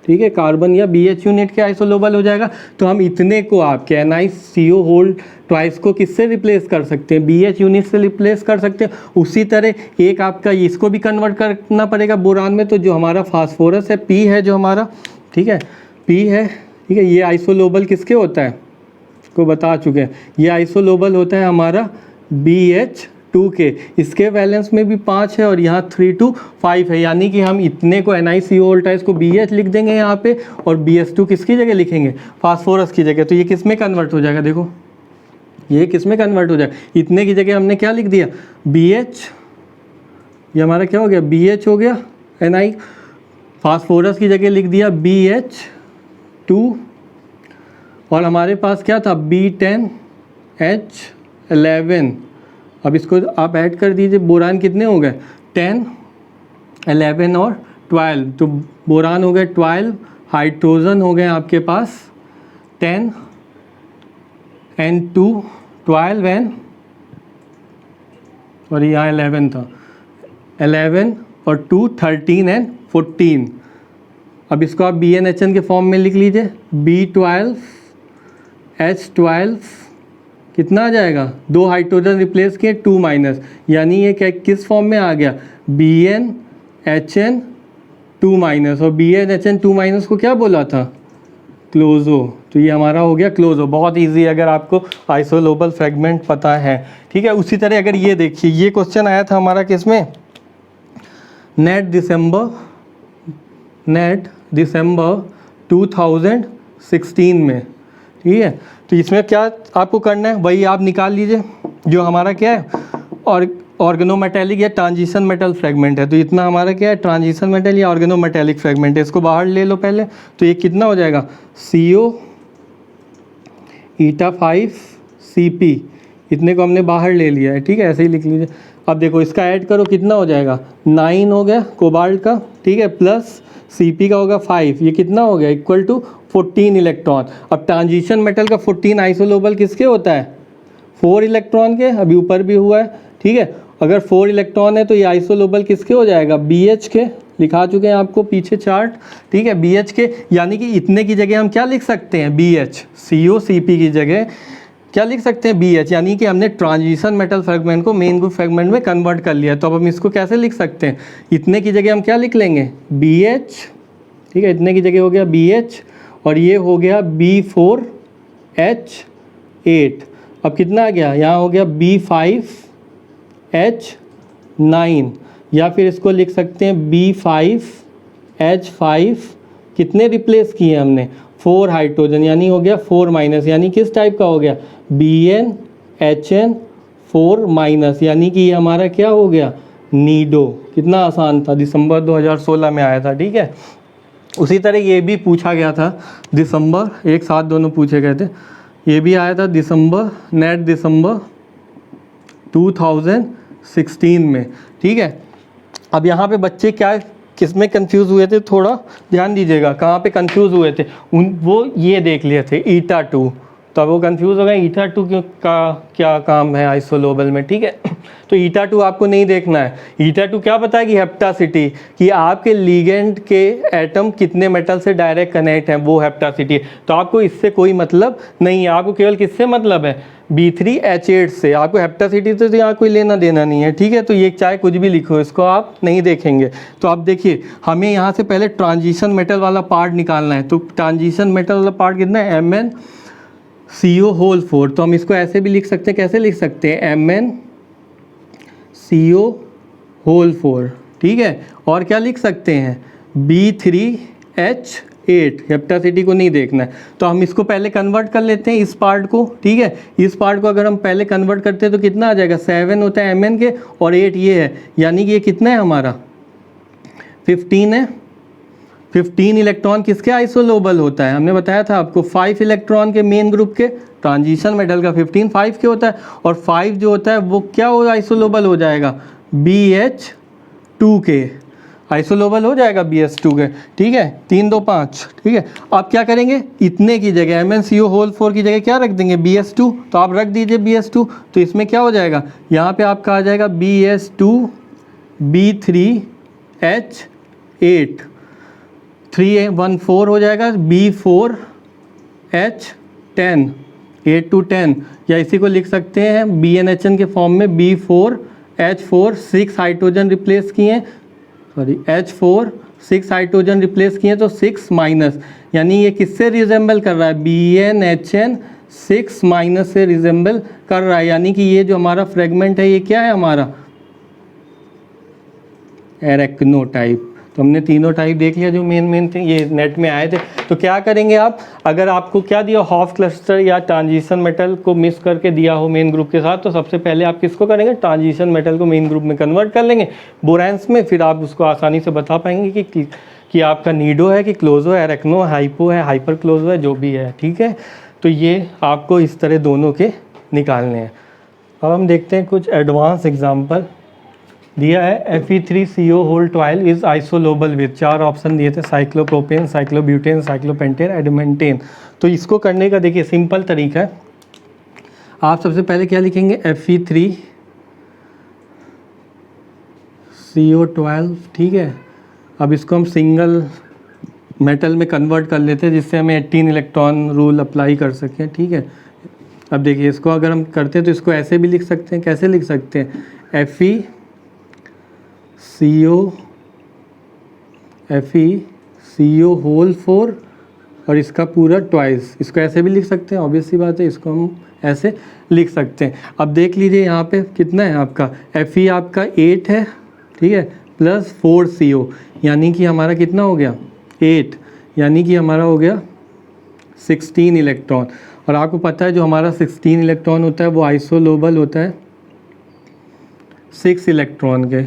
S1: ठीक है, कार्बन या BH यूनिट के आइसोलोबल हो जाएगा। तो हम इतने को आपके NiCO होल ट्वाइस को किससे रिप्लेस कर सकते हैं, BH यूनिट से रिप्लेस कर सकते हैं। उसी तरह एक आपका इसको भी कन्वर्ट करना पड़ेगा बोरान में, तो जो हमारा फास्फोरस है P है जो हमारा, ठीक है, P है, ठीक है, ये आइसोलोबल किसके होता है को बता चुके हैं, ये आइसोलोबल होता है हमारा BH2 के। इसके वैलेंस में भी 5 है और यहाँ 3 to 5 है, यानी कि हम इतने को NiCO वोल्टाइज को BH लिख देंगे यहाँ पे, और BH2 किसकी जगह लिखेंगे फास्फोरस की जगह। तो ये किस में कन्वर्ट हो जाएगा, देखो ये किस में कन्वर्ट हो जाएगा, इतने की जगह हमने क्या लिख दिया BH, ये हमारा क्या हो गया BH हो गया, Ni फास्फोरस की जगह लिख दिया BH2, और हमारे पास क्या था B10H11। अब इसको आप ऐड कर दीजिए, बोरान कितने हो गए 10 11 और 12, तो बोरान हो गए 12, हाइड्रोजन हो गए आपके पास 10 N2, 12 N, और यहाँ 11 था, 11 और 2 13 एंड 14। अब इसको आप BnHn के फॉर्म में लिख लीजिए, B12 H12, कितना आ जाएगा, 2 हाइड्रोजन रिप्लेस किए 2 माइनस, यानी ये क्या किस फॉर्म में आ गया, BnHn 2 माइनस, और BnHn 2 माइनस को क्या बोला था, क्लोजो। तो ये हमारा हो गया क्लोजो। बहुत इजी अगर आपको आइसोलोबल फ्रेगमेंट पता है, ठीक है। उसी तरह अगर ये देखिए, ये क्वेश्चन आया था हमारा किसमें, नेट दिसंबर 2016 में, ठीक है। तो इसमें क्या आपको करना है, वही आप निकाल लीजिए जो हमारा क्या है, और ऑर्गेनोमेटेलिक या ट्रांजिशन मेटल फ्रेगमेंट है। तो इतना हमारा क्या है, ट्रांजिशन मेटल या ऑर्गेनोमेटेलिक फ्रेगमेंट है। इसको बाहर ले लो पहले, तो ये कितना हो जाएगा, CO eta5 Cp, इतने को हमने बाहर ले लिया है, ठीक है, ऐसे ही लिख लीजिए। अब देखो इसका ऐड करो, कितना हो जाएगा, 9 हो गया कोबाल्ट का, ठीक है, प्लस Cp का होगा 5, ये कितना हो गया, इक्वल टू 14 इलेक्ट्रॉन। अब ट्रांजिशन मेटल का 14 आइसोलोबल किसके होता है, 4 इलेक्ट्रॉन के, अभी ऊपर भी हुआ है, ठीक है। अगर 4 इलेक्ट्रॉन है तो ये आइसोलोबल किसके हो जाएगा, BH के, लिखा चुके हैं आपको पीछे चार्ट, ठीक है, BH के। यानी कि इतने की जगह हम क्या लिख सकते हैं, BH, COCP की जगह क्या लिख सकते हैं, BH, यानी कि हमने ट्रांजिशन मेटल फ्रेगमेंट को मेन ग्रुप फ्रेगमेंट में कन्वर्ट कर लिया। तो अब हम इसको कैसे लिख सकते हैं, इतने की जगह हम क्या लिख लेंगे, BH, ठीक है, इतने की जगह हो गया BH, और ये हो गया B4H8। अब कितना आ गया, यहाँ हो गया B5H9, या फिर इसको लिख सकते हैं B5H5, कितने रिप्लेस किए हमने, 4 हाइड्रोजन, यानी हो गया 4 माइनस, यानी किस टाइप का हो गया, BnHn 4 माइनस, यानी कि ये हमारा क्या हो गया, नीडो। कितना आसान था, दिसंबर 2016 में आया था, ठीक है। उसी तरह ये भी पूछा गया था दिसंबर, एक साथ दोनों पूछे गए थे, ये भी आया था दिसंबर, नेट दिसंबर 2016 में, ठीक है। अब यहाँ पे बच्चे क्या किसमें कंफ्यूज हुए थे, थोड़ा ध्यान दीजिएगा, कहाँ पे कंफ्यूज हुए थे, वो ये देख लिए थे eta2, तो अब वो कंफ्यूज हो गए eta2 का क्या काम है आइसोलोबल में, ठीक है। तो eta2 आपको नहीं देखना है, eta2 क्या बताएगी, हेप्टासिटी, कि आपके लिगेंड के एटम कितने मेटल से डायरेक्ट कनेक्ट हैं, वो हेप्टासिटी। तो आपको इससे कोई मतलब नहीं है, आपको केवल किससे मतलब है, B3H8 से, आपको हेप्टासिटी से तो यहाँ कोई लेना देना नहीं है, ठीक है। तो ये चाहे कुछ भी लिखो, इसको आप नहीं देखेंगे। तो आप देखिए, हमें यहाँ से पहले ट्रांजिशन मेटल वाला पार्ट निकालना है। तो ट्रांजिशन मेटल वाला पार्ट कितना है, MnCO4। तो हम इसको ऐसे भी लिख सकते हैं, कैसे लिख सकते हैं, MnCO4, ठीक है। और क्या लिख सकते हैं, B3H8, हेप्टासिटी को नहीं देखना है। तो हम इसको पहले कन्वर्ट कर लेते हैं, इस पार्ट को, ठीक है। इस पार्ट को अगर हम पहले कन्वर्ट करते हैं तो कितना आ जाएगा, 7 होता है Mn के, और 8 ये है, यानी कि ये कितना है हमारा, 15 है। 15 इलेक्ट्रॉन किसके आइसोलोबल होता है, हमने बताया था आपको, 5 इलेक्ट्रॉन के मेन ग्रुप के, ट्रांजिशन मेटल का 15 5 के होता है, और 5 जो होता है वो क्या हो आइसोलोबल हो जाएगा, BH2 के, आइसोलोबल हो जाएगा BH2 के, ठीक है, 3 2 5, ठीक है। आप क्या करेंगे, इतने की जगह MnCO4 की जगह क्या रख देंगे, BH2, तो आप रख दीजिए BH2। तो इसमें क्या हो जाएगा, यहाँ पे आपका आ जाएगा BH2 B3H8, 3 1 4 हो जाएगा, B4H10, 8 to 10, या इसी को लिख सकते हैं BnHn के फॉर्म में B4H4, 6 हाइड्रोजन रिप्लेस किए, सॉरी H4 6 हाइड्रोजन रिप्लेस किए, तो 6 माइनस, यानी ये किससे रिजेंबल कर रहा है, BnHn 6 माइनस से रिजेंबल कर रहा है। यानी कि ये जो हमारा फ्रेगमेंट है ये क्या है हमारा, एरेक्नो टाइप। तो हमने तीनों टाइप देख लिया जो मेन थे, ये नेट में आए थे। तो क्या करेंगे आप, अगर आपको क्या दिया, हाफ क्लस्टर या ट्रांजिशन मेटल को मिक्स करके दिया हो मेन ग्रुप के साथ, तो सबसे पहले आप किसको करेंगे, ट्रांजिशन मेटल को मेन ग्रुप में कन्वर्ट कर लेंगे बोरैंस में, फिर आप उसको आसानी से बता पाएंगे कि आपका नीडो है कि क्लोजो है, एरेक्नो, हाइपो है, हाइपर क्लोजो है, जो भी है, ठीक है। तो ये आपको इस तरह दोनों के निकालने हैं। अब हम देखते हैं कुछ एडवांस एग्जाम्पल। दिया है Fe3CO whole 12 is isolobal with, 4 option दिए थे, साइक्लोप्रोपेन, साइक्लोब्यूटेन, साइक्लोपेंटेन, एडमेंटेन। तो इसको करने का देखिए सिंपल तरीका है, आप सबसे पहले क्या लिखेंगे, Fe3CO12, ठीक है। अब इसको हम सिंगल मेटल में कन्वर्ट कर लेते हैं जिससे हमें 18 इलेक्ट्रॉन रूल अप्लाई कर सकें, ठीक है। अब देखिए इसको अगर हम करते हैं तो इसको ऐसे भी लिख सकते हैं, कैसे लिख सकते हैं, FeCO होल 4 और इसका पूरा ट्वाइस, इसको ऐसे भी लिख सकते हैं, ऑब्वियस सी बात है, इसको हम ऐसे लिख सकते हैं। अब देख लीजिए यहाँ पे कितना है आपका, Fe आपका 8 है, ठीक है, प्लस 4CO, यानी कि हमारा कितना हो गया 8, यानी कि हमारा हो गया 16 इलेक्ट्रॉन। और आपको पता है जो हमारा 16 इलेक्ट्रॉन होता है वो आइसोलोबल होता है 6 इलेक्ट्रॉन के,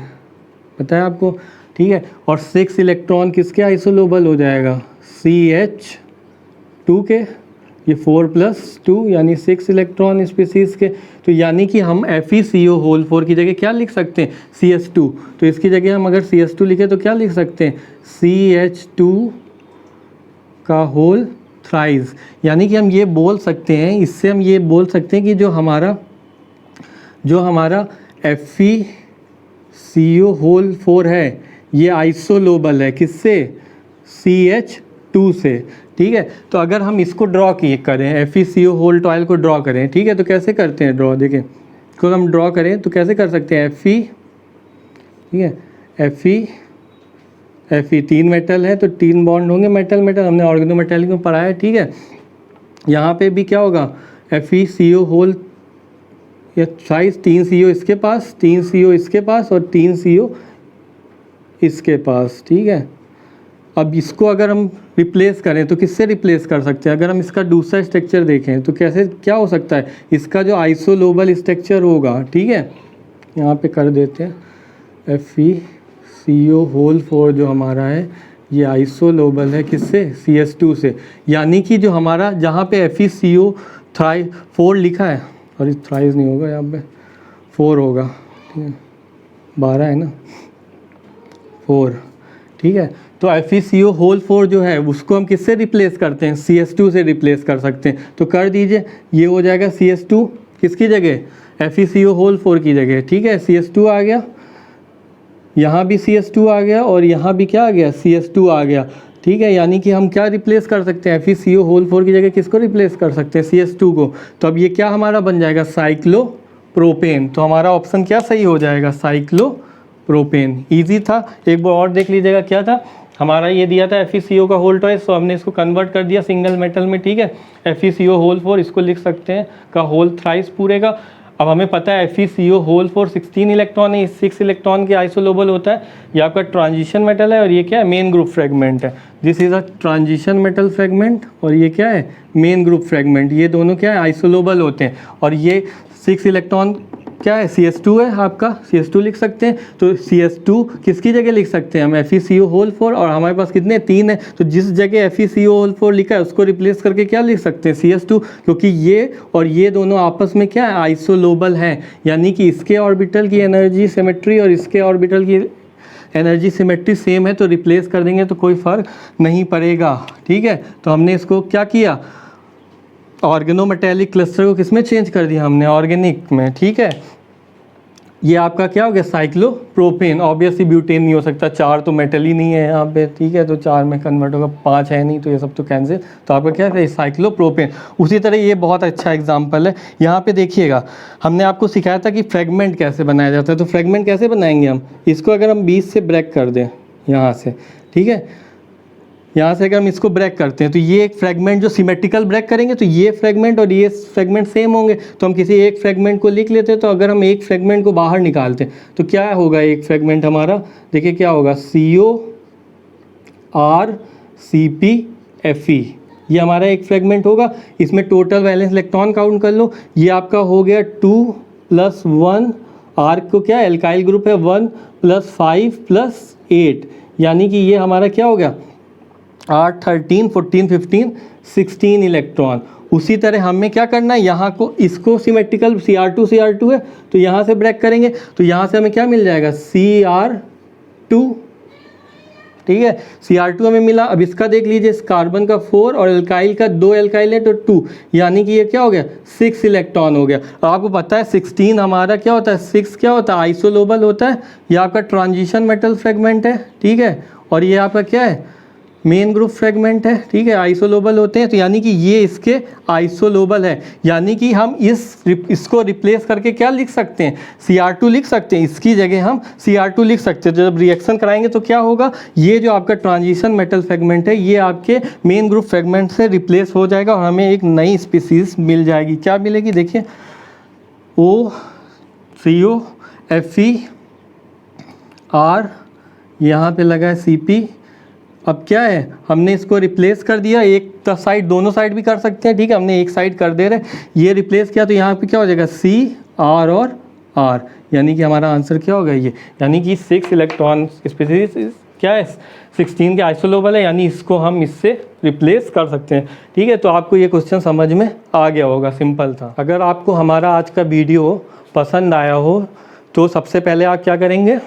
S1: पता है आपको, ठीक है। और 6 इलेक्ट्रॉन किसके आइसोलोबल हो जाएगा, CH2 के, ये 4 + 2 यानी 6 इलेक्ट्रॉन स्पीसीज़ के। तो यानी कि हम FeCO होल 4 की जगह क्या लिख सकते हैं, CH2। तो इसकी जगह हम अगर CH2 लिखें तो क्या लिख सकते हैं, CH2 का होल थ्राइस। यानी कि हम ये बोल सकते हैं, इससे हम ये बोल सकते हैं कि जो हमारा FeCO होल 4 है ये आइसोलोबल है, किससे, CH2 से, ठीक है। तो अगर हम इसको ड्रॉ करें, FeCO होल 12 को ड्रॉ करें, ठीक है, तो कैसे करते हैं ड्रॉ, देखें इसको हम ड्रॉ करें तो कैसे कर सकते हैं, ठीक है, Fe 3 मेटल है तो 3 बॉन्ड होंगे मेटल मेटल, हमने ऑर्गेनोमेटेलिक में पढ़ा है, ठीक है। यहाँ पे भी क्या होगा, FeCO होल या साइज 3 CO इसके पास, 3 CO इसके पास और 3 CO इसके पास, ठीक है। अब इसको अगर हम रिप्लेस करें तो किससे रिप्लेस कर सकते हैं, अगर हम इसका दूसरा स्ट्रक्चर देखें तो कैसे क्या हो सकता है, इसका जो आइसोलोबल स्ट्रक्चर होगा, ठीक है, यहाँ पे कर देते हैं, FeCO होल 4 जो हमारा है ये आइसोलोबल है किससे, CH2 से। यानी कि जो हमारा जहाँ पे FeCO 4 लिखा है, और इस थ्राइस नहीं होगा, यहाँ पे 4 होगा, ठीक है, 12 है ना, 4, ठीक है। तो FeCO होल 4 जो है उसको हम किससे रिप्लेस करते हैं, CH2 से रिप्लेस कर सकते हैं। तो कर दीजिए, ये हो जाएगा CH2 किसकी जगह, FeCO होल 4 की जगह, ठीक है, CH2 आ गया, यहाँ भी CH2 आ गया और यहाँ भी क्या आ गया, CH2 आ गया, ठीक है। यानी कि हम क्या रिप्लेस कर सकते हैं, FeCO होल 4 की जगह किसको रिप्लेस कर सकते हैं, CH2 को। तो अब ये क्या हमारा बन जाएगा, साइक्लोप्रोपेन। तो हमारा ऑप्शन क्या सही हो जाएगा, साइक्लोप्रोपेन। ईजी था, एक बार और देख लीजिएगा क्या था, हमारा ये दिया था FeCO का होल ट्वाइस, तो हमने इसको कन्वर्ट कर दिया सिंगल मेटल में, ठीक है। FeCO होल 4 इसको लिख सकते हैं का होल थ्राइस पूरे का। अब हमें पता है FeCO होल 4 16 इलेक्ट्रॉन है, 6 इलेक्ट्रॉन के आइसोलोबल होता है। ये आपका ट्रांजिशन मेटल है और ये क्या है, मेन ग्रुप फ्रेगमेंट है। This is a transition metal fragment और ये क्या है, मेन ग्रुप फ्रेगमेंट। ये दोनों क्या है, आइसोलोबल होते हैं। और ये 6 इलेक्ट्रॉन क्या है, CH2 है आपका, CH2 लिख सकते हैं। तो CH2 किसकी जगह लिख सकते हैं हम, FeCO होल 4, और हमारे पास कितने 3 है, तो जिस जगह FeCO होल 4 लिखा है उसको रिप्लेस करके क्या लिख सकते हैं, CH2, क्योंकि ये और ये दोनों आपस में क्या है, आइसोलोबल हैं। यानी कि इसके ऑर्बिटल की एनर्जी सिमेट्री और इसके ऑर्बिटल की एनर्जी सिमेट्री सेम है, तो रिप्लेस कर देंगे तो कोई फ़र्क नहीं पड़ेगा, ठीक है। तो हमने इसको क्या किया, ऑर्गेनोमेटेलिक क्लस्टर को किस में चेंज कर दिया हमने, ऑर्गेनिक में, ठीक है। ये आपका क्या हो गया, साइक्लोप्रोपेन। ऑब्वियसली ब्यूटेन नहीं हो सकता, 4 तो मेटल ही नहीं है यहाँ पे, ठीक है, तो 4 में कन्वर्ट होगा, 5 है नहीं, तो ये सब तो कैंसिल। तो आपका क्या है, साइक्लोप्रोपेन। उसी तरह ये बहुत अच्छा एग्जांपल है, यहाँ पे देखिएगा, हमने आपको सिखाया था कि फ्रेगमेंट कैसे बनाया जाता है। तो फ्रेगमेंट कैसे बनाएंगे हम, इसको अगर हम 20 से ब्रेक कर दें यहाँ से, ठीक है, यहाँ से अगर हम इसको ब्रेक करते हैं तो ये एक फ्रेगमेंट जो सिमेट्रिकल ब्रेक करेंगे तो ये फ्रेगमेंट और ये फ्रेगमेंट सेम होंगे। तो हम किसी एक फ्रेगमेंट को लिख लेते हैं। तो अगर हम एक फ्रेगमेंट को बाहर निकालते हैं तो क्या होगा, एक फ्रेगमेंट हमारा देखिए क्या होगा, CORCpFe, ये हमारा एक फ्रेगमेंट होगा। इसमें टोटल वैलेंस इलेक्ट्रॉन काउंट कर लो, ये आपका हो गया 2 + 1, आर्क को क्या एल्काइल ग्रुप है, 1 + 5 + 8, यानी कि ये हमारा क्या हो गया 8, 13, 14, 15, 16 इलेक्ट्रॉन। उसी तरह हमें क्या करना है, यहाँ को इसको सिमेट्रिकल Cr2 है तो यहाँ से ब्रेक करेंगे तो यहाँ से हमें क्या मिल जाएगा Cr2, ठीक है। Cr2 हमें मिला। अब इसका देख लीजिए, इस कार्बन का 4 और एल्काइल का 2 एल्काइल है तो 2, यानी कि ये क्या हो गया 6 इलेक्ट्रॉन हो गया। अब आपको पता है 16 हमारा क्या होता है, 6 क्या होता है आइसोलोबल होता है, ये आपका ट्रांजिशन मेटल फ्रेगमेंट है, ठीक है। और ये आपका क्या है मेन ग्रुप फ्रेगमेंट है, ठीक है, आइसोलोबल होते हैं। तो यानी कि ये इसके आइसोलोबल है, यानी कि हम इसको रिप्लेस करके क्या लिख सकते हैं Cr2 लिख सकते हैं, इसकी जगह हम Cr2 लिख सकते हैं। जब रिएक्शन कराएंगे तो क्या होगा, ये जो आपका ट्रांजिशन मेटल फ्रेगमेंट है ये आपके मेन ग्रुप फ्रेगमेंट से रिप्लेस हो जाएगा और हमें एक नई स्पीसीज मिल जाएगी। क्या मिलेगी, देखिए OCO FeR, यहाँ पे लगा है Cp। अब क्या है, हमने इसको रिप्लेस कर दिया, एक साइड, दोनों साइड भी कर सकते हैं, ठीक है, हमने एक साइड कर दे रहे, ये रिप्लेस किया तो यहाँ पे क्या हो जाएगा Cr और R, यानी कि हमारा आंसर क्या होगा ये, यानी कि 6 इलेक्ट्रॉन स्पीसीज क्या है 16 के आइसोलोबल है, यानी इसको हम इससे रिप्लेस कर सकते हैं, ठीक है। तो आपको ये क्वेश्चन समझ में आ गया होगा, सिंपल था। अगर आपको हमारा आज का वीडियो पसंद आया हो तो सबसे पहले आप क्या करेंगे,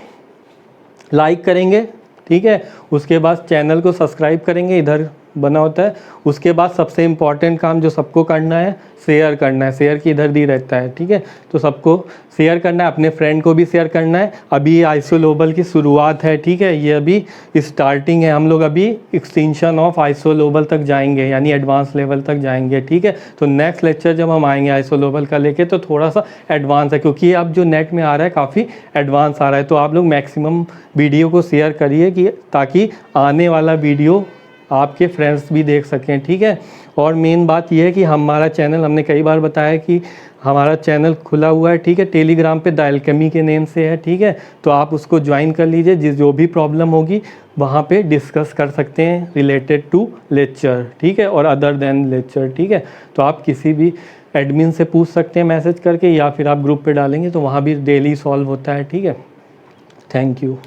S1: लाइक करेंगे, ठीक है। उसके बाद चैनल को सब्सक्राइब करेंगे, इधर बना होता है। उसके बाद सबसे इम्पॉर्टेंट काम जो सबको करना है, शेयर करना है। शेयर की इधर दी रहता है, ठीक है। तो सबको शेयर करना है, अपने फ्रेंड को भी शेयर करना है। अभी ये आइसोलोबल की शुरुआत है, ठीक है, ये अभी स्टार्टिंग है। हम लोग अभी एक्सटेंशन ऑफ आइसोलोबल तक जाएंगे, यानी एडवांस लेवल तक जाएंगे, ठीक है। तो नेक्स्ट लेक्चर जब हम आएंगे आइसोलोबल का लेके तो थोड़ा सा एडवांस है, क्योंकि अब जो नेट में आ रहा है काफ़ी एडवांस आ रहा है। तो आप लोग मैक्सिमम वीडियो को शेयर करिए कि ताकि आने वाला वीडियो आपके फ्रेंड्स भी देख सकें, ठीक है। और मेन बात यह है कि हमारा चैनल, हमने कई बार बताया कि हमारा चैनल खुला हुआ है, ठीक है, टेलीग्राम पे द एल्केमी के नेम से है, ठीक है। तो आप उसको ज्वाइन कर लीजिए, जो भी प्रॉब्लम होगी वहाँ पे डिस्कस कर सकते हैं रिलेटेड टू लेक्चर, ठीक है, और अदर देन लेक्चर, ठीक है। तो आप किसी भी एडमिन से पूछ सकते हैं मैसेज करके, या फिर आप ग्रुप पे डालेंगे तो वहाँ भी डेली सॉल्व होता है, ठीक है। Thank you.